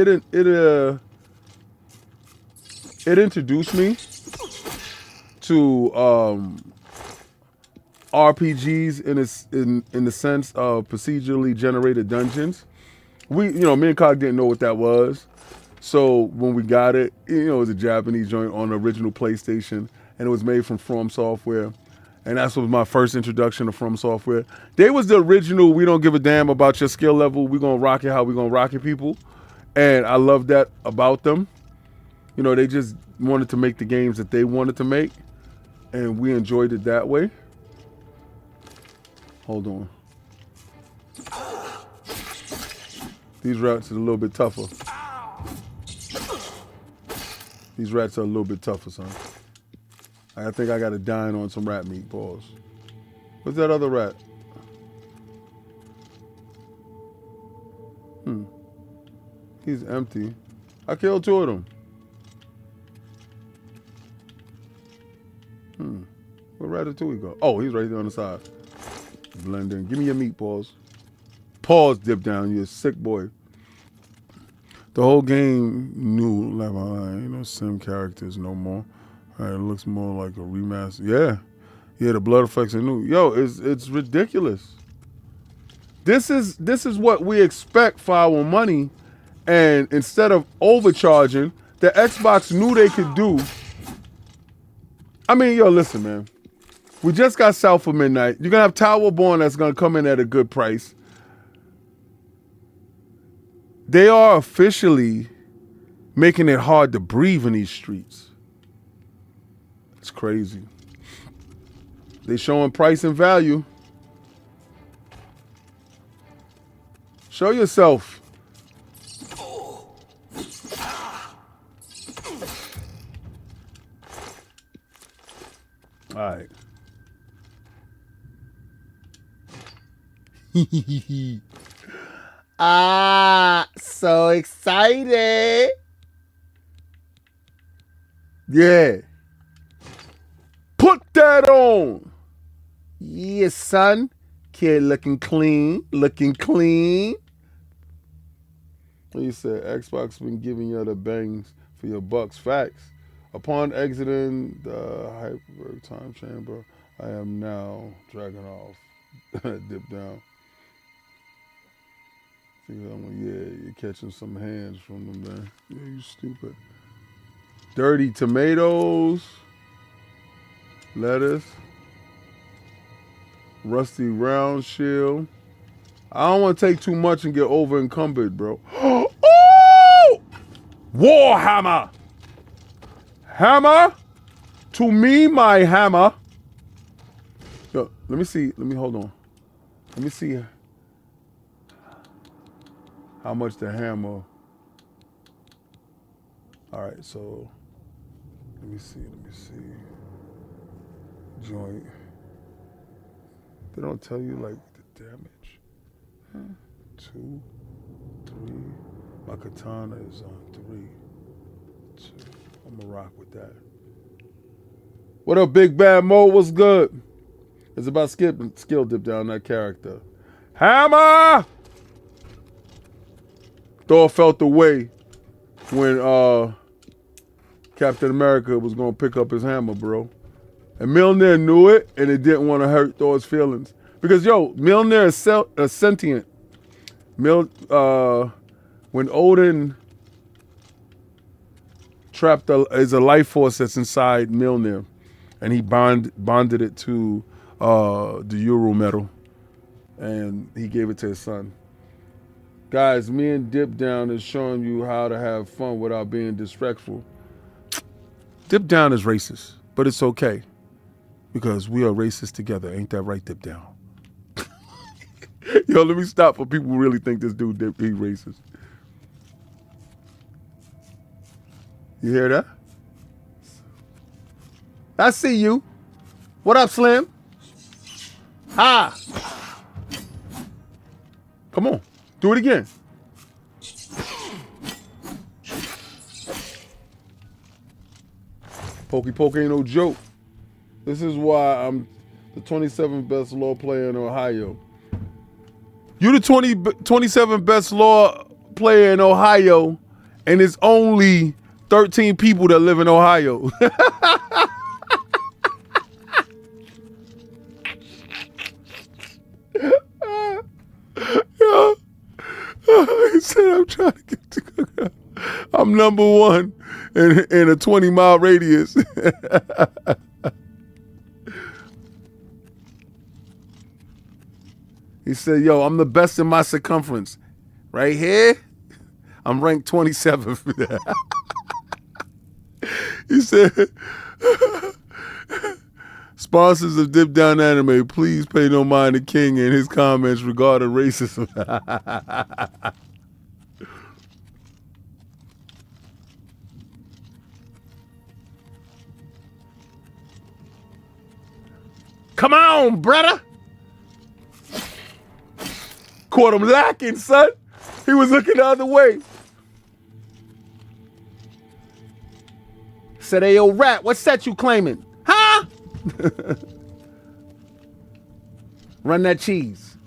A: introduced me to RPGs in the sense of procedurally generated dungeons. Me and Cog didn't know what that was. So when we got it, it was a Japanese joint on the original PlayStation, and it was made from From Software. And that was my first introduction to From Software. They was the original, we don't give a damn about your skill level. We're going to rock it how we're going to rock it people. And I love that about them. They just wanted to make the games that they wanted to make. And we enjoyed it that way. Hold on. These rats are a little bit tougher. These rats are a little bit tougher, son. I think I got to dine on some rat meat. Pause. What's that other rat? He's empty. I killed 2 of them. Where Ratatouille go? Oh, he's right there on the side. Blend in. Give me your meat, pause. Pause, dip down. You're a sick boy. The whole game new level. Ain't no sim characters no more. All right, it looks more like a remaster. Yeah, the blood effects are new. Yo, it's ridiculous. This is what we expect for our money, and instead of overcharging, the Xbox knew they could do. I mean, yo, listen, man. We just got South of Midnight. You're gonna have Towerborn that's gonna come in at a good price. They are officially making it hard to breathe in these streets. It's crazy. They showing price and value. Show yourself. All right. So excited. Yeah. Put that on. Yeah, son. Kid looking clean. Looking clean. You said Xbox been giving you the bangs for your bucks. Facts. Upon exiting the hyperbaric time chamber, I am now dragging off. Dip down. Yeah, you're catching some hands from them there. Yeah, you stupid. Dirty tomatoes. Lettuce. Rusty round shield. I don't want to take too much and get over encumbered, bro. Oh! Warhammer! Hammer! To me, my hammer. Yo, let me see. Hold on. Let me see how much the hammer. All right, so let me see. Joint. They don't tell you like the damage. 2, 3. My katana is on 3. 2. I'm gonna rock with that. What up, Big Bad Mo? What's good? It's about skill dip down that character. Hammer! Thor felt the way when Captain America was gonna pick up his hammer, bro. And Mjolnir knew it, and it didn't want to hurt Thor's feelings. Because, yo, Mjolnir is sentient. When Odin trapped is a life force that's inside Mjolnir, and he bonded it to the Euro metal, and he gave it to his son. Guys, me and Dip Down is showing you how to have fun without being disrespectful. Dip Down is racist, but it's okay. Because we are racist together. Ain't that right, Dip Down? Yo, let me stop for people who really think this dude Dip, he racist. You hear that? I see you. What up, Slim? Ha! Come on. Do it again. Pokey poke ain't no joke. This is why I'm the 27th best law player in Ohio. You the 27th best law player in Ohio, and it's only 13 people that live in Ohio. Yeah. He said, I'm trying to get to. I'm number one in a 20-mile radius. He said, yo, I'm the best in my circumference. Right here, I'm ranked 27th. He said, sponsors of Dip Down Anime, please pay no mind to King and his comments regarding racism. Come on, brother. Caught him lacking, son. He was looking the other way. Said, hey, yo, rat, what set you claiming? Huh? Run that cheese.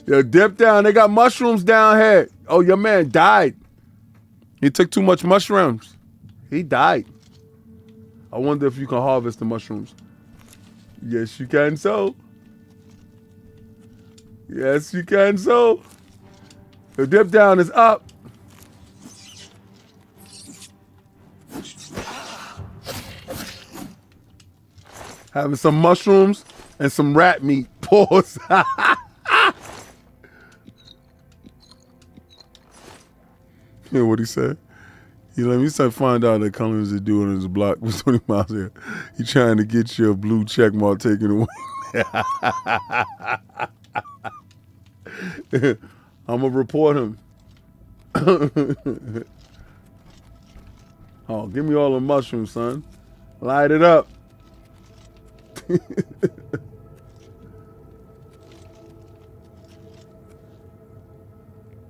A: Yo, dip down. They got mushrooms down here. Oh, your man died. He took too much mushrooms. He died. I wonder if you can harvest the mushrooms. Yes, you can so. Yes, you can so. The dip down is up. Having some mushrooms and some rat meat. Pause. You know what he said? He let me start find out that Cummings is doing his block was 20 miles here. He trying to get your blue check mark taken away. I'm gonna report him. Oh, give me all the mushrooms, son. Light it up.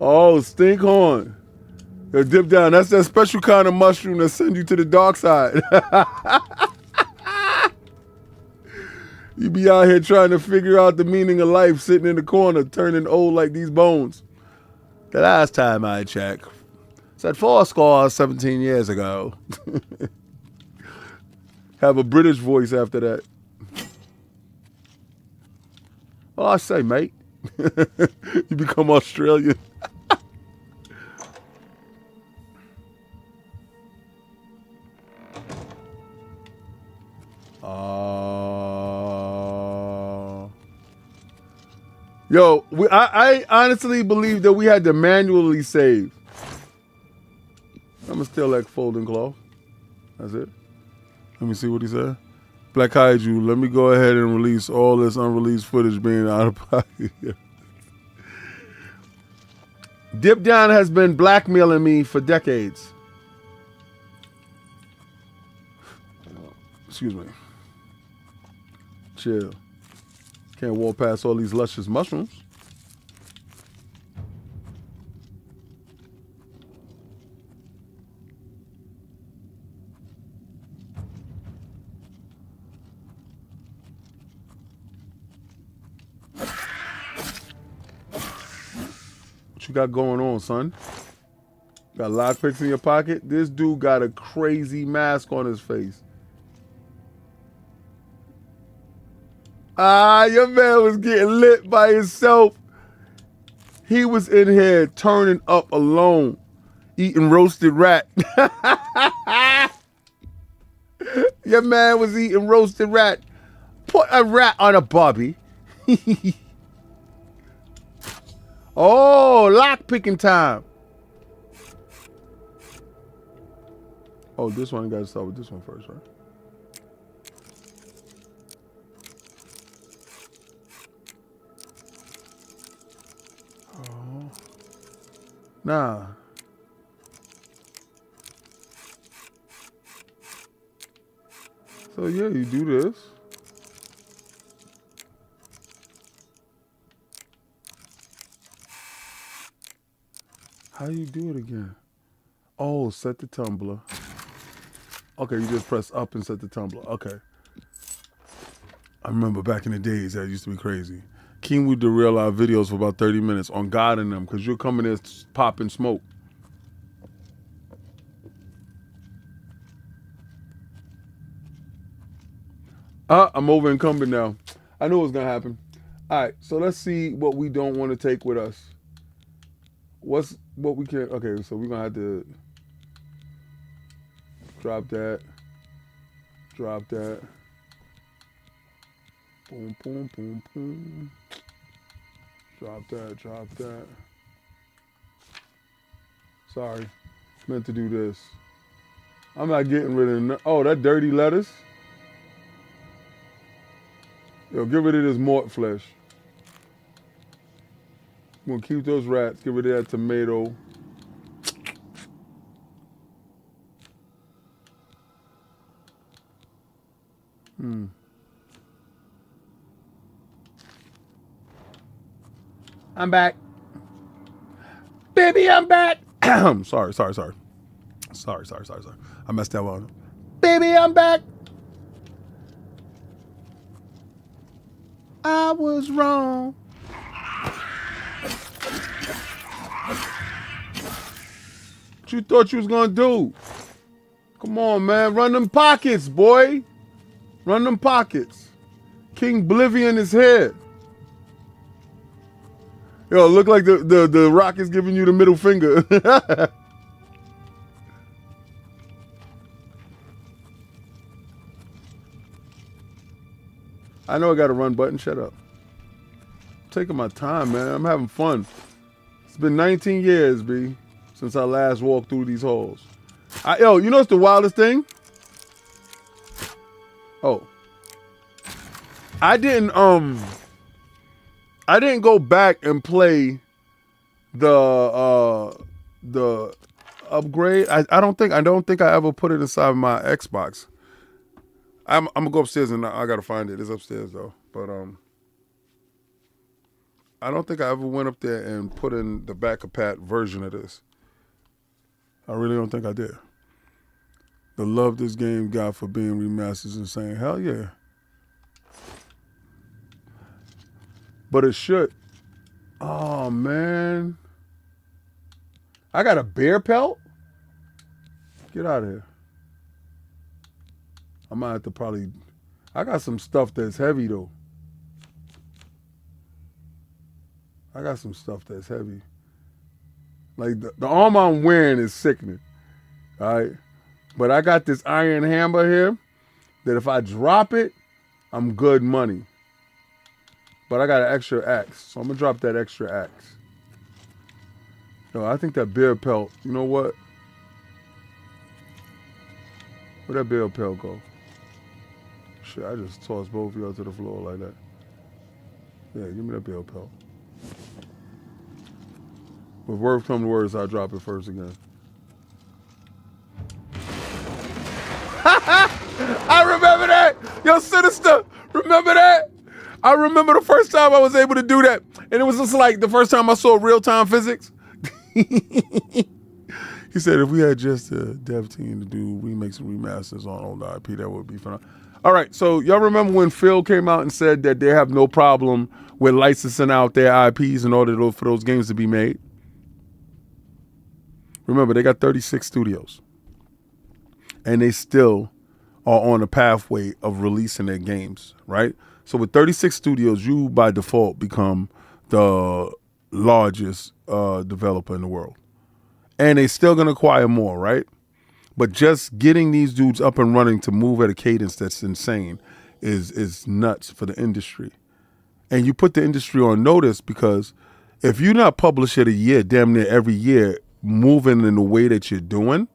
A: Oh, stinkhorn. Yo, dip down. That's that special kind of mushroom that sends you to the dark side. You be out here trying to figure out the meaning of life, sitting in the corner, turning old like these bones. The last time I checked, said 17 years ago. Have a British voice after that. Well, I say, mate. You become Australian. Yo, I honestly believe that we had to manually save. I'm gonna steal that folding cloth. That's it. Let me see what he said. Black Kaiju, let me go ahead and release all this unreleased footage being out of pocket. Dip Down has been blackmailing me for decades. Excuse me. Chill. Can't walk past all these luscious mushrooms. What you got going on, son? Got lockpicks in your pocket? This dude got a crazy mask on his face. Your man was getting lit by himself. He was in here turning up alone, eating roasted rat. Your man was eating roasted rat. Put a rat on a barbie. Oh, lock picking time. Oh, this one, I gotta start with this one first, right? Oh. Nah. So yeah, you do this. How you do it again? Oh, set the tumbler. Okay, you just press up and set the tumbler. Okay. I remember back in the days, that used to be crazy. King would do real live videos for about 30 minutes on God in them because you're coming in popping smoke. I'm over incumbent now. I knew it was going to happen. All right, so let's see what we don't want to take with us. What we can, okay, so we're going to have to drop that. Boom, boom, boom, boom. Drop that. Sorry, meant to do this. I'm not getting rid of, oh, that dirty lettuce. Yo, get rid of this mort flesh. I'm gonna keep those rats, get rid of that tomato. I'm back. Baby, I'm back. Sorry. I messed that one up. Baby, I'm back. I was wrong. What you thought you was gonna do? Come on, man. Run them pockets, boy. Run them pockets. King Oblivion is here. Yo, look like the Rock is giving you the middle finger. I know I got a run button. Shut up. I'm taking my time, man. I'm having fun. It's been 19 years, B, since I last walked through these halls. Yo, you know what's the wildest thing? Oh. I didn't go back and play the upgrade. I don't think I ever put it inside my Xbox. I'm gonna go upstairs and I gotta find it. It's upstairs though. But I don't think I ever went up there and put in the back-a-pat version of this. I really don't think I did. The love this game got for being remastered is insane. Hell yeah. But it should. Oh, man. I got a bear pelt? Get out of here. I might have to probably... I got some stuff that's heavy, though. I got some stuff that's heavy. Like, the armor I'm wearing is sickening. All right? But I got this iron hammer here that if I drop it, I'm good money. But I got an extra axe, so I'm going to drop that extra axe. Yo, I think that bear pelt, you know what? Where'd that bear pelt go? Shit, I just tossed both of y'all to the floor like that. Yeah, give me that bear pelt. With word come to words, I'll drop it first again. I remember that! Yo, Sinister, remember that? I remember the first time I was able to do that. And it was just like the first time I saw real-time physics. He said if we had just a dev team to do remakes and remasters on old IP, that would be fun. All right, so y'all remember when Phil came out and said that they have no problem with licensing out their IPs in order for those games to be made? Remember, they got 36 studios. And they still are on a pathway of releasing their games, right? So with 36 studios, you by default become the largest developer in the world. And they still gonna acquire more, right? But just getting these dudes up and running to move at a cadence that's insane is nuts for the industry. And you put the industry on notice because if you're not publishing a year, damn near every year, moving in the way that you're doing,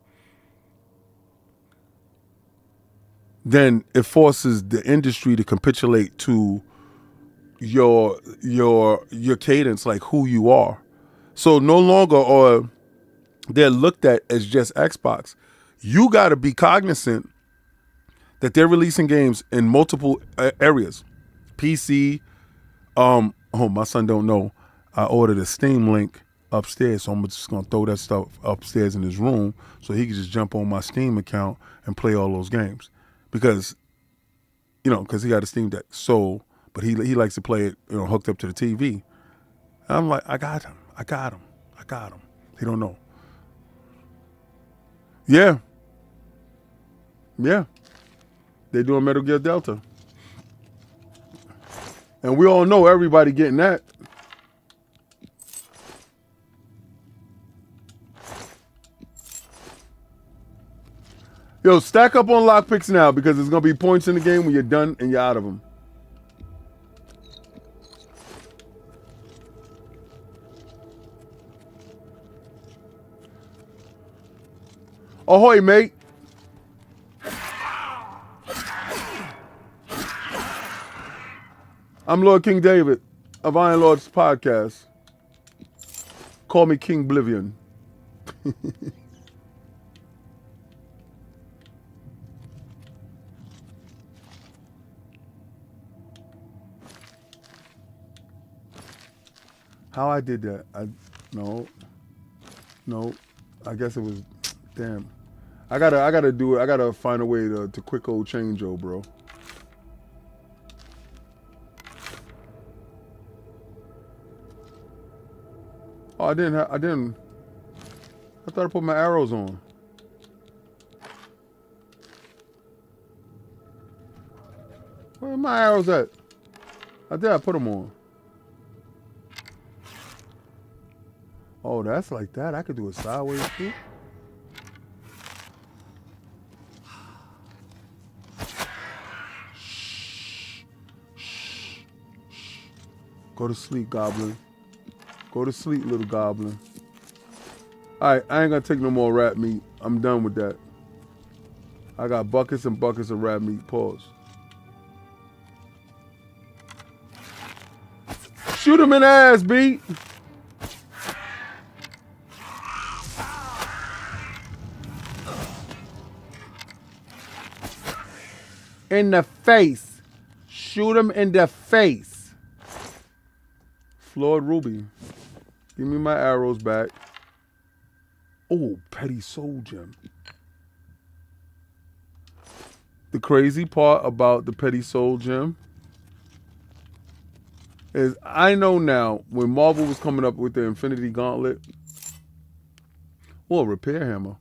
A: then it forces the industry to capitulate to your cadence, like who you are. So no longer are they're looked at as just Xbox. You got to be cognizant that they're releasing games in multiple areas. PC, my son don't know. I ordered a Steam Link upstairs, so I'm just gonna throw that stuff upstairs in his room so he can just jump on my Steam account and play all those games. Because, because he got a Steam Deck. So, but he likes to play it, hooked up to the TV. And I'm like, I got him. He don't know. Yeah. They're doing Metal Gear Delta. And we all know everybody getting that. Yo, stack up on lockpicks now because there's going to be points in the game when you're done and you're out of them. Ahoy, mate. I'm Lord King David of Iron Lord's podcast. Call me King Oblivion. How I did that? No. I guess it was. Damn. I gotta do it. I gotta find a way to quick old change, bro. Oh, I didn't. I thought I put my arrows on. Where are my arrows at? I put them on. Oh, that's like that. I could do it sideways too. Go to sleep, goblin. Go to sleep, little goblin. All right, I ain't gonna take no more rat meat. I'm done with that. I got buckets and buckets of rat meat. Pause. Shoot him in the ass, B. In the face. Shoot him in the face. Floyd Ruby. Give me my arrows back. Oh, petty soul gem. The crazy part about the petty soul gem is I know now when Marvel was coming up with the Infinity Gauntlet or repair hammer.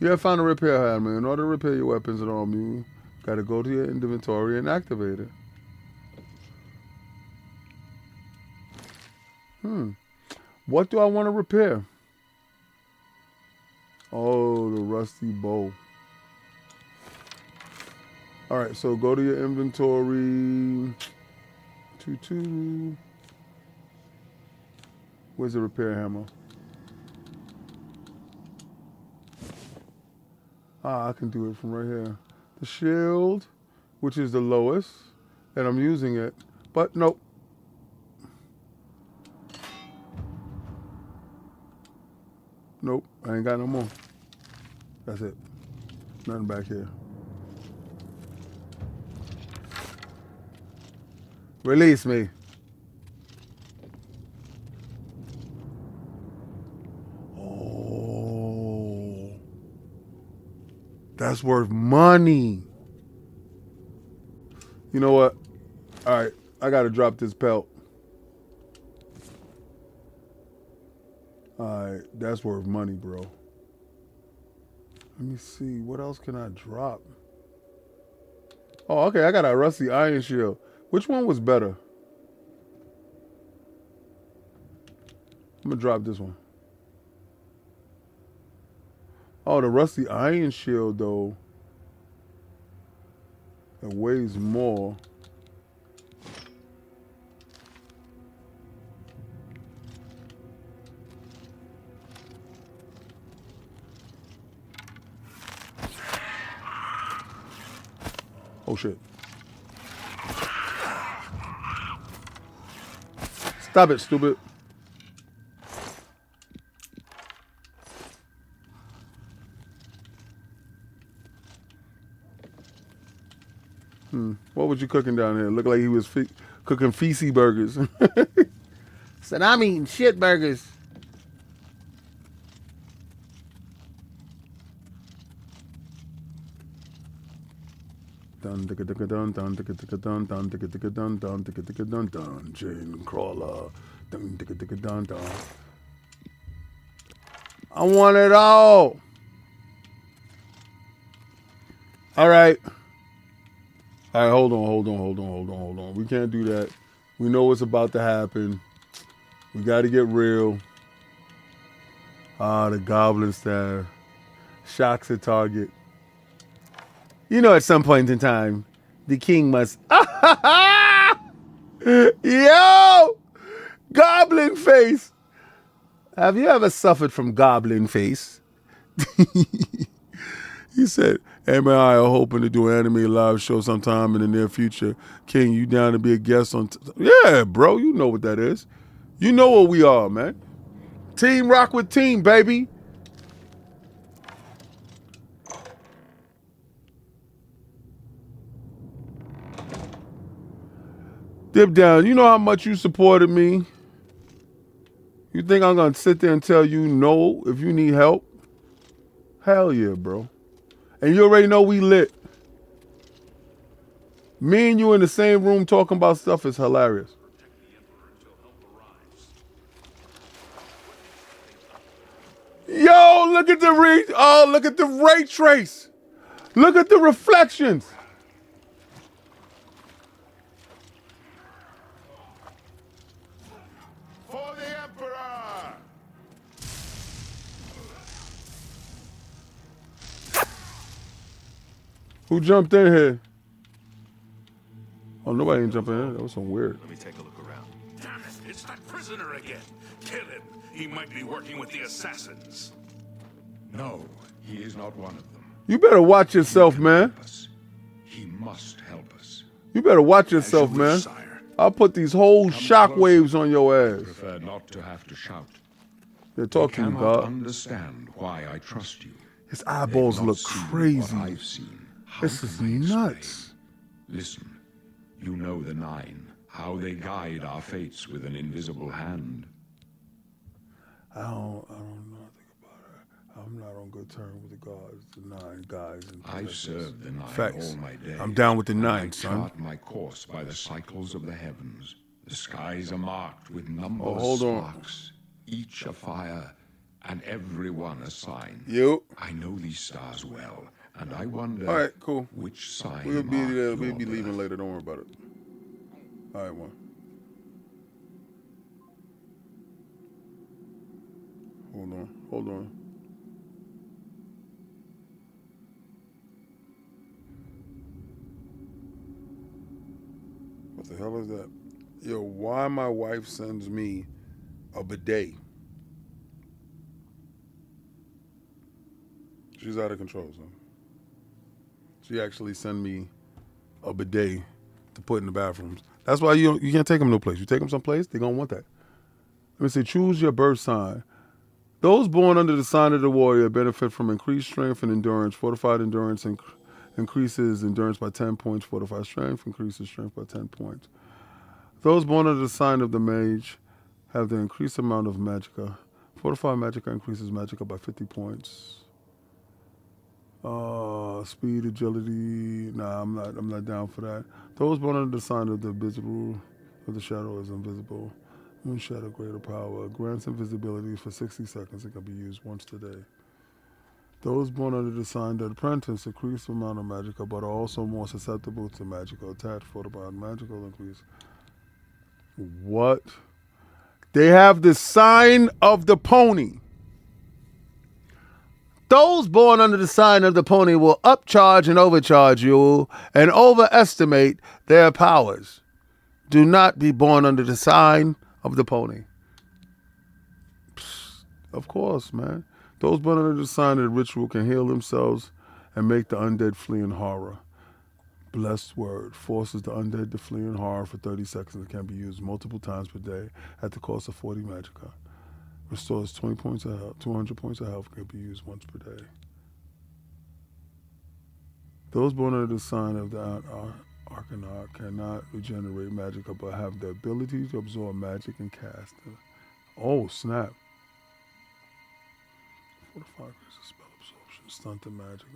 A: You ever found a repair hammer? In order to repair your weapons and armor, you gotta go to your inventory and activate it. What do I want to repair? Oh, the rusty bow. All right, so go to your inventory. Where's the repair hammer? I can do it from right here. The shield, which is the lowest, and I'm using it, but nope. Nope, I ain't got no more. That's it. Nothing back here. Release me. Oh. That's worth money. You know what? All right, I gotta drop this pelt. All right, that's worth money, bro. Let me see, what else can I drop? Oh, okay, I got a rusty iron shield. Which one was better? I'm gonna drop this one. Oh, the rusty iron shield, though. It weighs more. Oh, shit. Stop it, stupid. What was you cooking down here? Looked like he was cooking feces burgers. Said, I'm eating shit burgers. Dun dun dun dun dun dun dun dun dun dun dun Jane Crawler. Dun dun dun dun. I want it all. All right. All right, hold on. We can't do that. We know what's about to happen. We got to get real. The goblins there. Shocks at target. You know, at some point in time, the king must. Yo! Goblin face. Have you ever suffered from goblin face? He said, hey man, I am hoping to do an anime live show sometime in the near future. King, you down to be a guest on? Yeah, bro, you know what that is. You know what we are, man. Team rock with team, baby. Dip down, you know how much you supported me. You think I'm going to sit there and tell you no if you need help? Hell yeah, bro. And you already know we lit. Me and you in the same room talking about stuff is hilarious. Yo, look at the look at the ray trace. Look at the reflections.
F: For the Emperor!
A: Who jumped in here? Oh, nobody ain't jumping in here. That was some weird.
F: Let me take a look around.
E: Damn it, it's that prisoner again. Kill him. He might be working with the assassins.
B: No, he is not one of them.
A: You better watch yourself, man.
B: He must help us.
A: You better watch yourself,
E: As you
A: man.
E: wish, sire.
A: I'll put these whole shockwaves on your
B: I
A: ass.
B: prefer not to have to shout.
A: Yeah, talk to
B: I
A: me,
B: cannot
A: God.
B: understand why I trust you.
A: His eyeballs
B: They've not
A: look
B: seen
A: crazy.
B: What I've seen. How
A: This is
B: can I explain?
A: nuts.
B: Listen, you know the Nine, how they guide our fates with an invisible hand.
A: I don't know anything about it. I'm not on good terms with the gods, the nine guys. And
B: I've served the Nine
A: Facts.
B: all my days.
A: I'm down with the
B: and
A: nine,
B: I
A: son.
B: chart my course by the cycles of the heavens. The skies are marked with numberless
A: Oh, hold on.
B: sparks, each a fire, and every one a sign.
A: You.
B: I know these stars well, and I wonder
A: All right, cool.
B: which sign
A: We'll be
B: marked
A: there. We'll
B: your
A: be leaving
B: birth.
A: later. Don't worry about it. All right, one. Hold on. What the hell is that? Yo, why my wife sends me a bidet? She's out of control, son. She actually sent me a bidet to put in the bathrooms. That's why you can't take them no place. You take them someplace, they're gonna want that. Let me say, choose your birth sign. Those born under the sign of the warrior benefit from increased strength and endurance. Fortified endurance increases endurance by 10 points. Fortified strength increases strength by 10 points. Those born under the sign of the mage have the increased amount of magicka. Fortified magicka increases magicka by 50 points. Speed, agility. Nah, I'm not down for that. Those born under the sign of the visible, of the shadow is invisible. Moon shadow, greater power. Grants invisibility for 60 seconds. It can be used once today. Those born under the sign of the apprentice increase the amount of magicka, but are also more susceptible to magical attacks. Fortified magical increase. What? They have the sign of the pony. Those born under the sign of the pony will upcharge and overcharge you and overestimate their powers. Do not be born under the sign of the pony. Psst, of course, man. Those born under the sign of the ritual can heal themselves and make the undead flee in horror. Blessed word forces the undead to flee in horror for 30 seconds. It can be used multiple times per day at the cost of 40 magicka. Restores 20 points of health, 200 points of health. Can be used once per day. Those born under the sign of the Arcanaut cannot regenerate magic but have the ability to absorb magic and cast it. Oh, snap. Fortify increases spell absorption, stunted magic.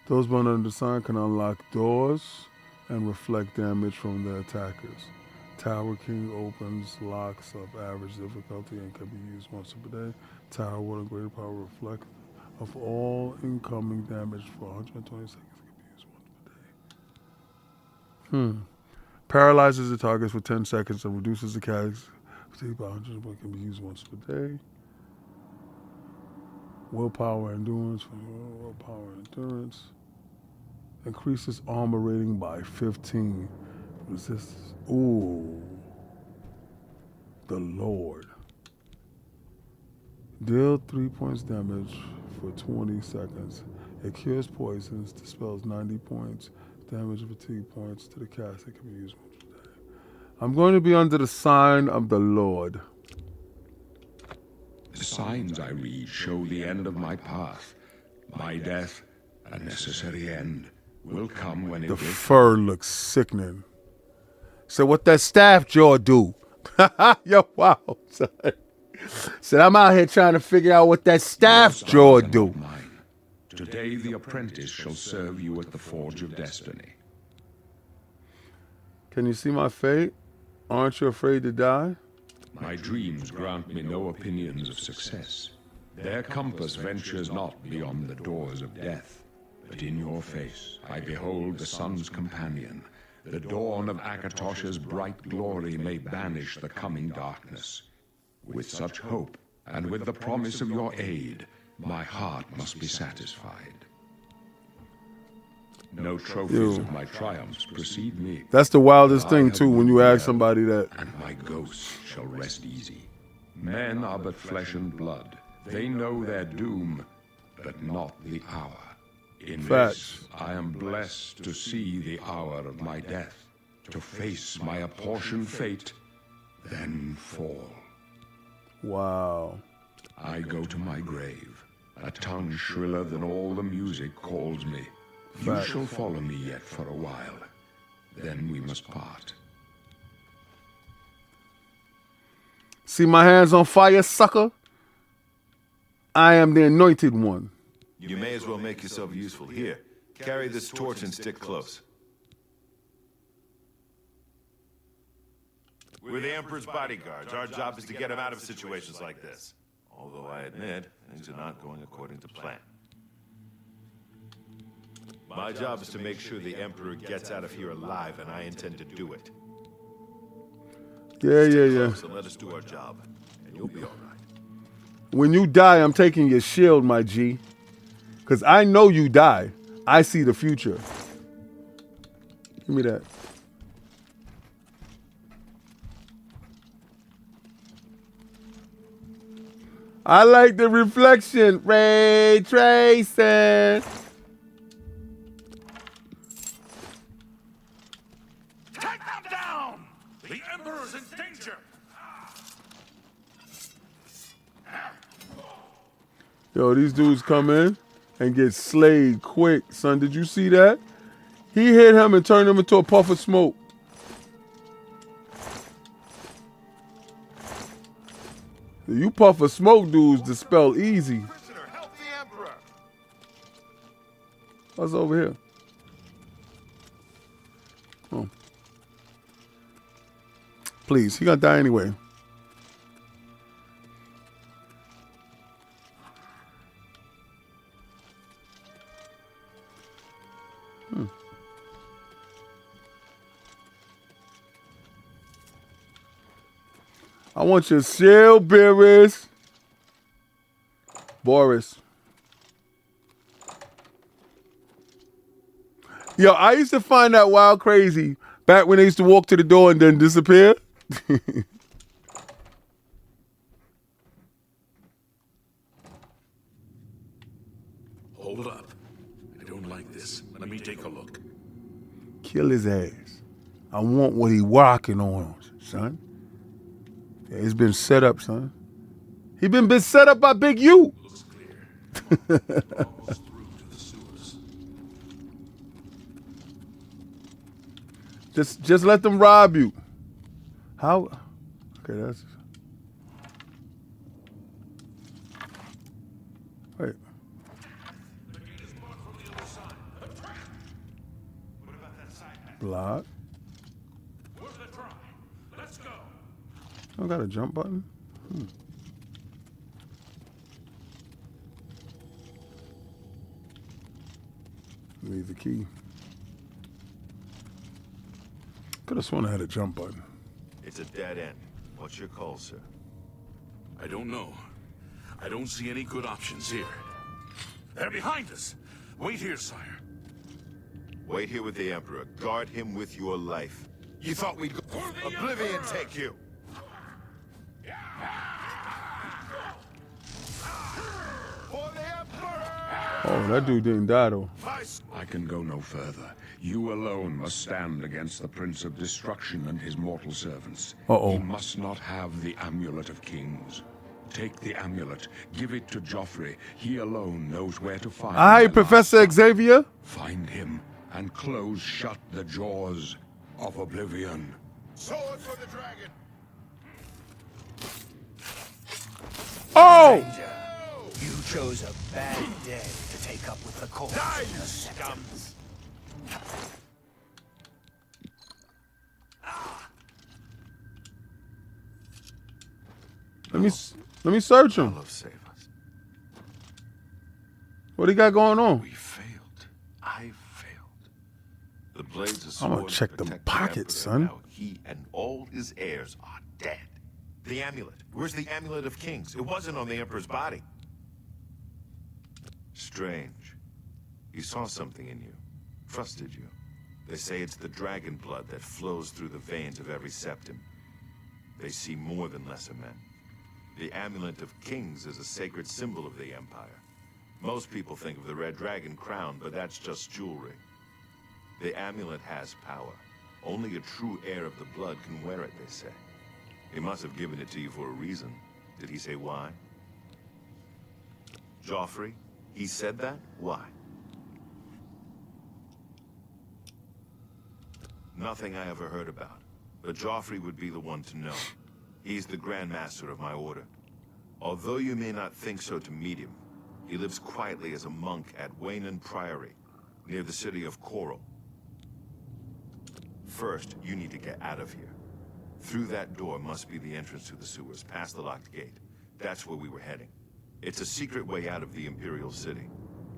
A: Those born under the sign can unlock doors and reflect damage from their attackers. Tower King opens locks of average difficulty and can be used once per day. Tower with a greater power reflect of all incoming damage for 120 seconds. Can be used once per day. Paralyzes the targets for 10 seconds and reduces the cast fatigue by 100, but can be used once per day. Willpower endurance. Willpower endurance. Increases armor rating by 15. Resists. Ooh. The Lord. Deal 3 points damage for 20 seconds. It cures poisons, dispels 90 points, damage and fatigue points to the cast. It can be used once per day. I'm going to be under the sign of the Lord.
B: The signs I read show the end of my path. My death, a necessary end, will come when it
A: The
B: will.
A: fur looks sickening. So what that staff jaw do? Yo, wow. Said I'm out here trying to figure out what that staff
B: Your
A: jaw
B: stars are
A: do.
B: not mine. Today the apprentice shall serve you at the Forge of Destiny.
A: Can you see my fate? Aren't you afraid to die?
B: My dreams grant me no opinions of success. Their compass ventures not beyond the doors of death. But in your face I behold the sun's companion. The dawn of Akatosh's bright glory may banish the coming darkness. With such hope, and with the promise of your aid, my heart must be satisfied. No trophies of my triumphs precede me.
A: That's the wildest
B: I
A: thing
B: have
A: too when you
B: lived
A: ask
B: well,
A: somebody that.
B: and my ghosts shall rest easy. Men are but flesh and blood. They know their doom, but not the hour. In
A: Facts.
B: this, I am blessed to see the hour of my death, to face my apportioned fate, then fall.
A: Wow.
B: I go to my grave. A tongue shriller than all the music calls me. You
A: Facts.
B: shall follow me yet for a while. Then we must part.
A: See my hands on fire, sucker? I am the anointed one.
F: You may as well make yourself useful. Here, carry this torch and stick close. We're the Emperor's bodyguards. Our job is to get him out of situations like this. Although I admit, things are not going according to plan. My job is to make sure the Emperor gets out of here alive, and I intend to do it.
A: Yeah.
F: So let us do our job, and you'll be all right.
A: When you die, I'm taking your shield, my G. Because I know you die. I see the future. Give me that. I like the reflection. Ray tracing.
E: Take them down! The Emperor's in danger!
A: Yo, these dudes come in and get slayed quick. Son, did you see that? He hit him and turned him into a puff of smoke. You puff of smoke dudes dispel easy.
F: Prisoner, help the Emperor!
A: What's over here? Oh. Please, he gonna die anyway. I want your shield, Boris. Yo, I used to find that wild crazy back when they used to walk to the door and then disappear.
E: Hold up. I don't like this. Let me take a look.
A: Kill his ass. I want what he walking on, son. Yeah, it's been set up, son. He been set up by Big U.
E: Looks clear. Almost through to the sewers.
A: Just let them rob you. How? Okay, that's. Wait. Block.
E: Worth a try. Let's go.
A: I got a jump button. Need the key. Could have sworn I had a jump button.
F: It's a dead end. What's your call, sir?
E: I don't know. I don't see any good options here. They're behind us. Wait here, sire.
F: Wait here with the Emperor. Guard him with your life. You thought we'd go... Oblivion take you! For the Emperor!
A: Oh, that dude didn't die though.
B: I can go no further. You alone must stand against the Prince of Destruction and his mortal servants.
A: Uh-oh.
B: He must not have the Amulet of Kings. Take the amulet, give it to Joffrey. He alone knows where to find
A: Aye,
B: my
A: Professor
B: last son.
A: Xavier.
B: Find him and close shut the jaws of Oblivion.
F: Sword for the dragon!
A: Oh!
C: You chose a bad day to take up with the cause of your Septons.
A: Let me search him.
F: Allah save us.
A: What he got going on?
F: We failed. I failed. The blades of
A: I'ma
F: sword
A: check them
F: protect the
A: pockets,
F: Emperor.
A: son.
F: Now he and all his heirs are dead. The amulet. Where's the amulet of kings? It wasn't on the Emperor's body. Strange. He saw something in you. Trusted you. They say it's the dragon blood that flows through the veins of every septim. They see more than lesser men. The amulet of kings is a sacred symbol of the Empire. Most people think of the red dragon crown, but that's just jewelry. The amulet has power. Only a true heir of the blood can wear it, they say. He must have given it to you for a reason. Did he say why? Joffrey? He said that? Why? Nothing I ever heard about. But Joffrey would be the one to know. He's the Grand Master of my order. Although you may not think so to meet him, he lives quietly as a monk at Waynon Priory, near the city of Coral. First, you need to get out of here. Through that door must be the entrance to the sewers, past the locked gate. That's where we were heading. It's a secret way out of the Imperial City.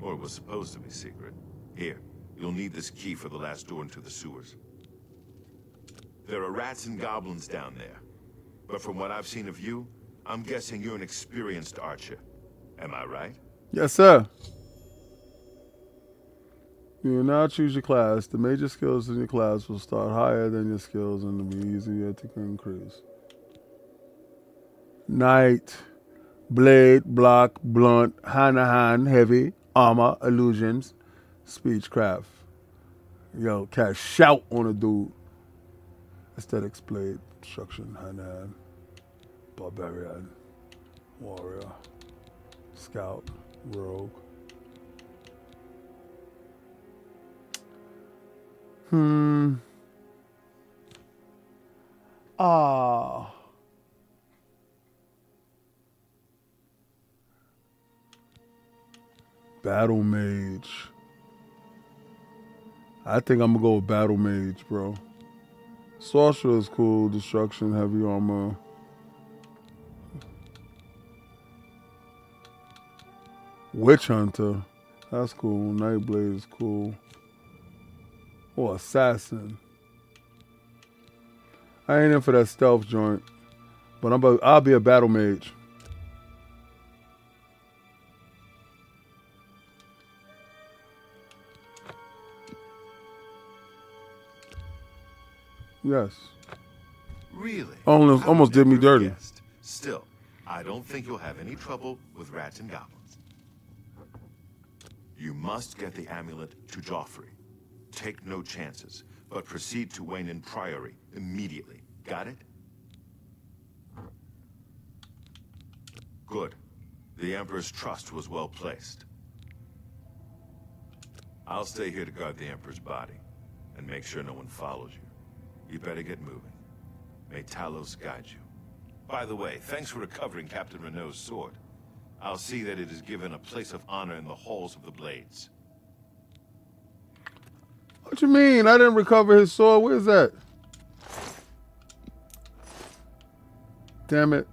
F: Or it was supposed to be secret. Here, you'll need this key for the last door into the sewers. There are rats and goblins down there. But from what I've seen of you, I'm guessing you're an experienced archer. Am I right?
A: Yes, sir. You will now choose your class. The major skills in your class will start higher than your skills and will be easier to increase. Knight, blade, block, blunt, hand-to-hand, heavy, armor, illusions, speechcraft. Yo, cat shout on a dude. Aesthetics, blade, destruction, hand-to-hand, barbarian, warrior, scout, rogue. Battle mage. I think I'm gonna go with battle mage, bro. Sorcerer is cool. Destruction, heavy armor. Witch hunter. That's cool. Nightblade is cool. Or assassin. I ain't in for that stealth joint, but I'll be a battle mage. Yes.
F: Really?
A: Almost did me dirty.
F: Guessed. Still, I don't think you'll have any trouble with rats and goblins. You must get the amulet to Joffrey. Take no chances, but proceed to Waynon Priory immediately. Got it? Good. The Emperor's trust was well placed. I'll stay here to guard the Emperor's body, and make sure no one follows you. You better get moving. May Talos guide you. By the way, thanks for recovering Captain Renault's sword. I'll see that it is given a place of honor in the halls of the Blades.
A: What you mean? I didn't recover his sword. Where's that? Damn it.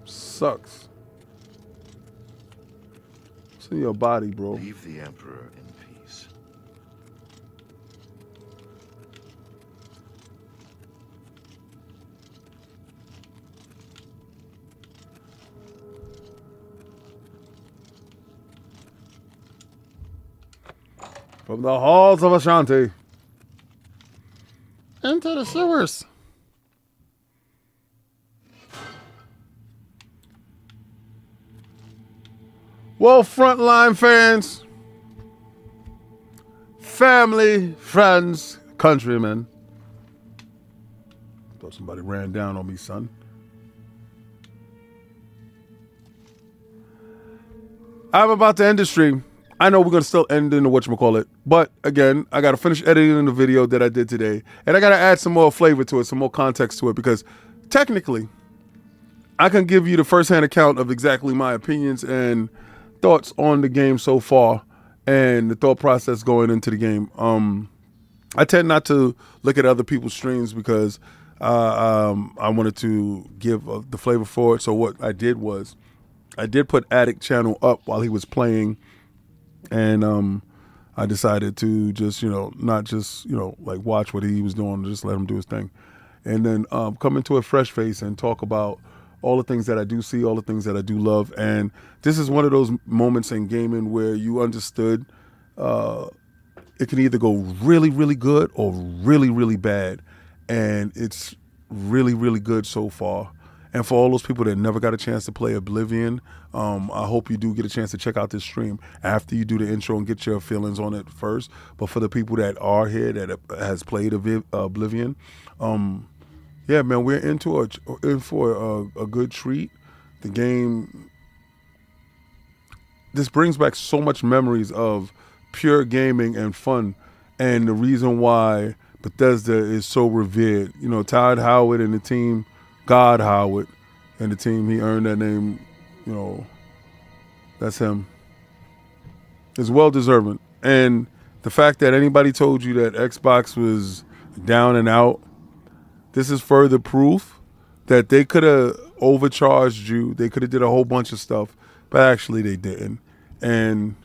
A: Sucks. It's in your body, bro.
F: Leave the Emperor in peace.
A: From the halls of Ashanti into the sewers. Well, Frontline fans, family, friends, countrymen. Thought somebody ran down on me, son. I'm about to end the stream. I know we're going to still end in the whatchamacallit, but again, I got to finish editing the video that I did today, and I got to add some more flavor to it, some more context to it, because technically, I can give you the first-hand account of exactly my opinions and thoughts on the game so far and the thought process going into the game. I tend not to look at other people's streams because I wanted to give the flavor for it. So what I did was I did put Attic channel up while he was playing, and I decided to just, not just, like watch what he was doing, just let him do his thing. And then come into a fresh face and talk about all the things that I do see, all the things that I do love. And this is one of those moments in gaming where you understood it can either go really, really good or really, really bad. And it's really, really good so far. And for all those people that never got a chance to play Oblivion, I hope you do get a chance to check out this stream after you do the intro and get your feelings on it first. But for the people that are here that has played Oblivion, yeah, man, we're in for a good treat. The game, this brings back so much memories of pure gaming and fun, and the reason why Bethesda is so revered. Todd Howard and the team, God Howard and the team, he earned that name, that's him. It's well deserving. And the fact that anybody told you that Xbox was down and out, this is further proof that they could have overcharged you. They could have did a whole bunch of stuff, but actually they didn't. And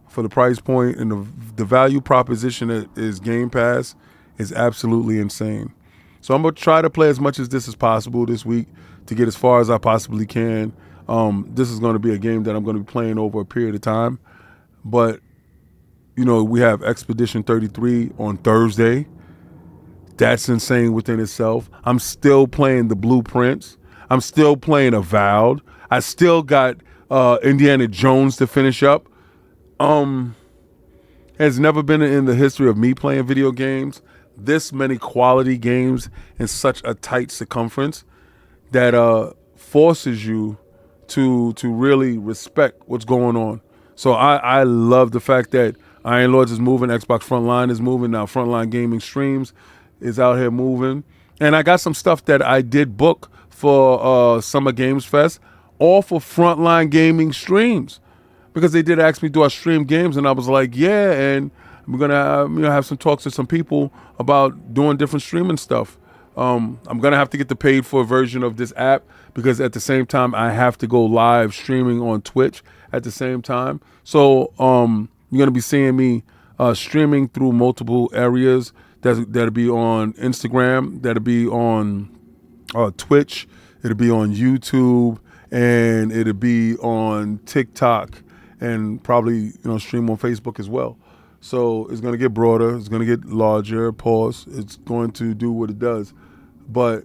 A: for the price point and the value proposition that is Game Pass is absolutely insane. So I'm going to try to play as much as this as possible this week to get as far as I possibly can. This is going to be a game that I'm going to be playing over a period of time. But, we have Expedition 33 on Thursday. That's insane within itself. I'm still playing the Blueprints. I'm still playing Avowed. I still got Indiana Jones to finish up. Has never been in the history of me playing video games this many quality games in such a tight circumference that forces you to really respect what's going on. So I love the fact that Iron Lords is moving, Xbox Frontline is moving, now Frontline Gaming Streams is out here moving. And I got some stuff that I did book for Summer Games Fest, all for Frontline Gaming Streams. Because they did ask me, do I stream games? And I was like, yeah, and we're going to have some talks with some people about doing different streaming stuff. I'm going to have to get the paid for version of this app because at the same time, I have to go live streaming on Twitch at the same time. So you're going to be seeing me streaming through multiple areas. That'll be on Instagram, that'll be on Twitch, it'll be on YouTube, and it'll be on TikTok, and probably stream on Facebook as well. So it's going to get broader, it's going to get larger, it's going to do what it does. But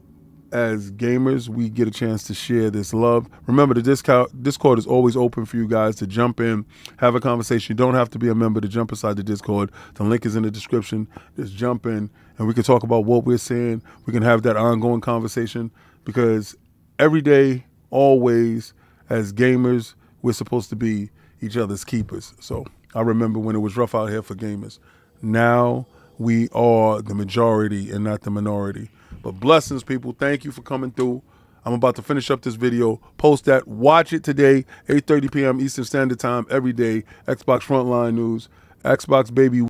A: as gamers, we get a chance to share this love. Remember, the Discord is always open for you guys to jump in, have a conversation. You don't have to be a member to jump inside the Discord. The link is in the description. Just jump in, and we can talk about what we're seeing. We can have that ongoing conversation because every day, always, as gamers, we're supposed to be each other's keepers. So I remember when it was rough out here for gamers. Now we are the majority and not the minority. But blessings, people. Thank you for coming through. I'm about to finish up this video. Post that. Watch it today, 8:30 p.m. Eastern Standard Time every day. Xbox Frontline News. Xbox Baby.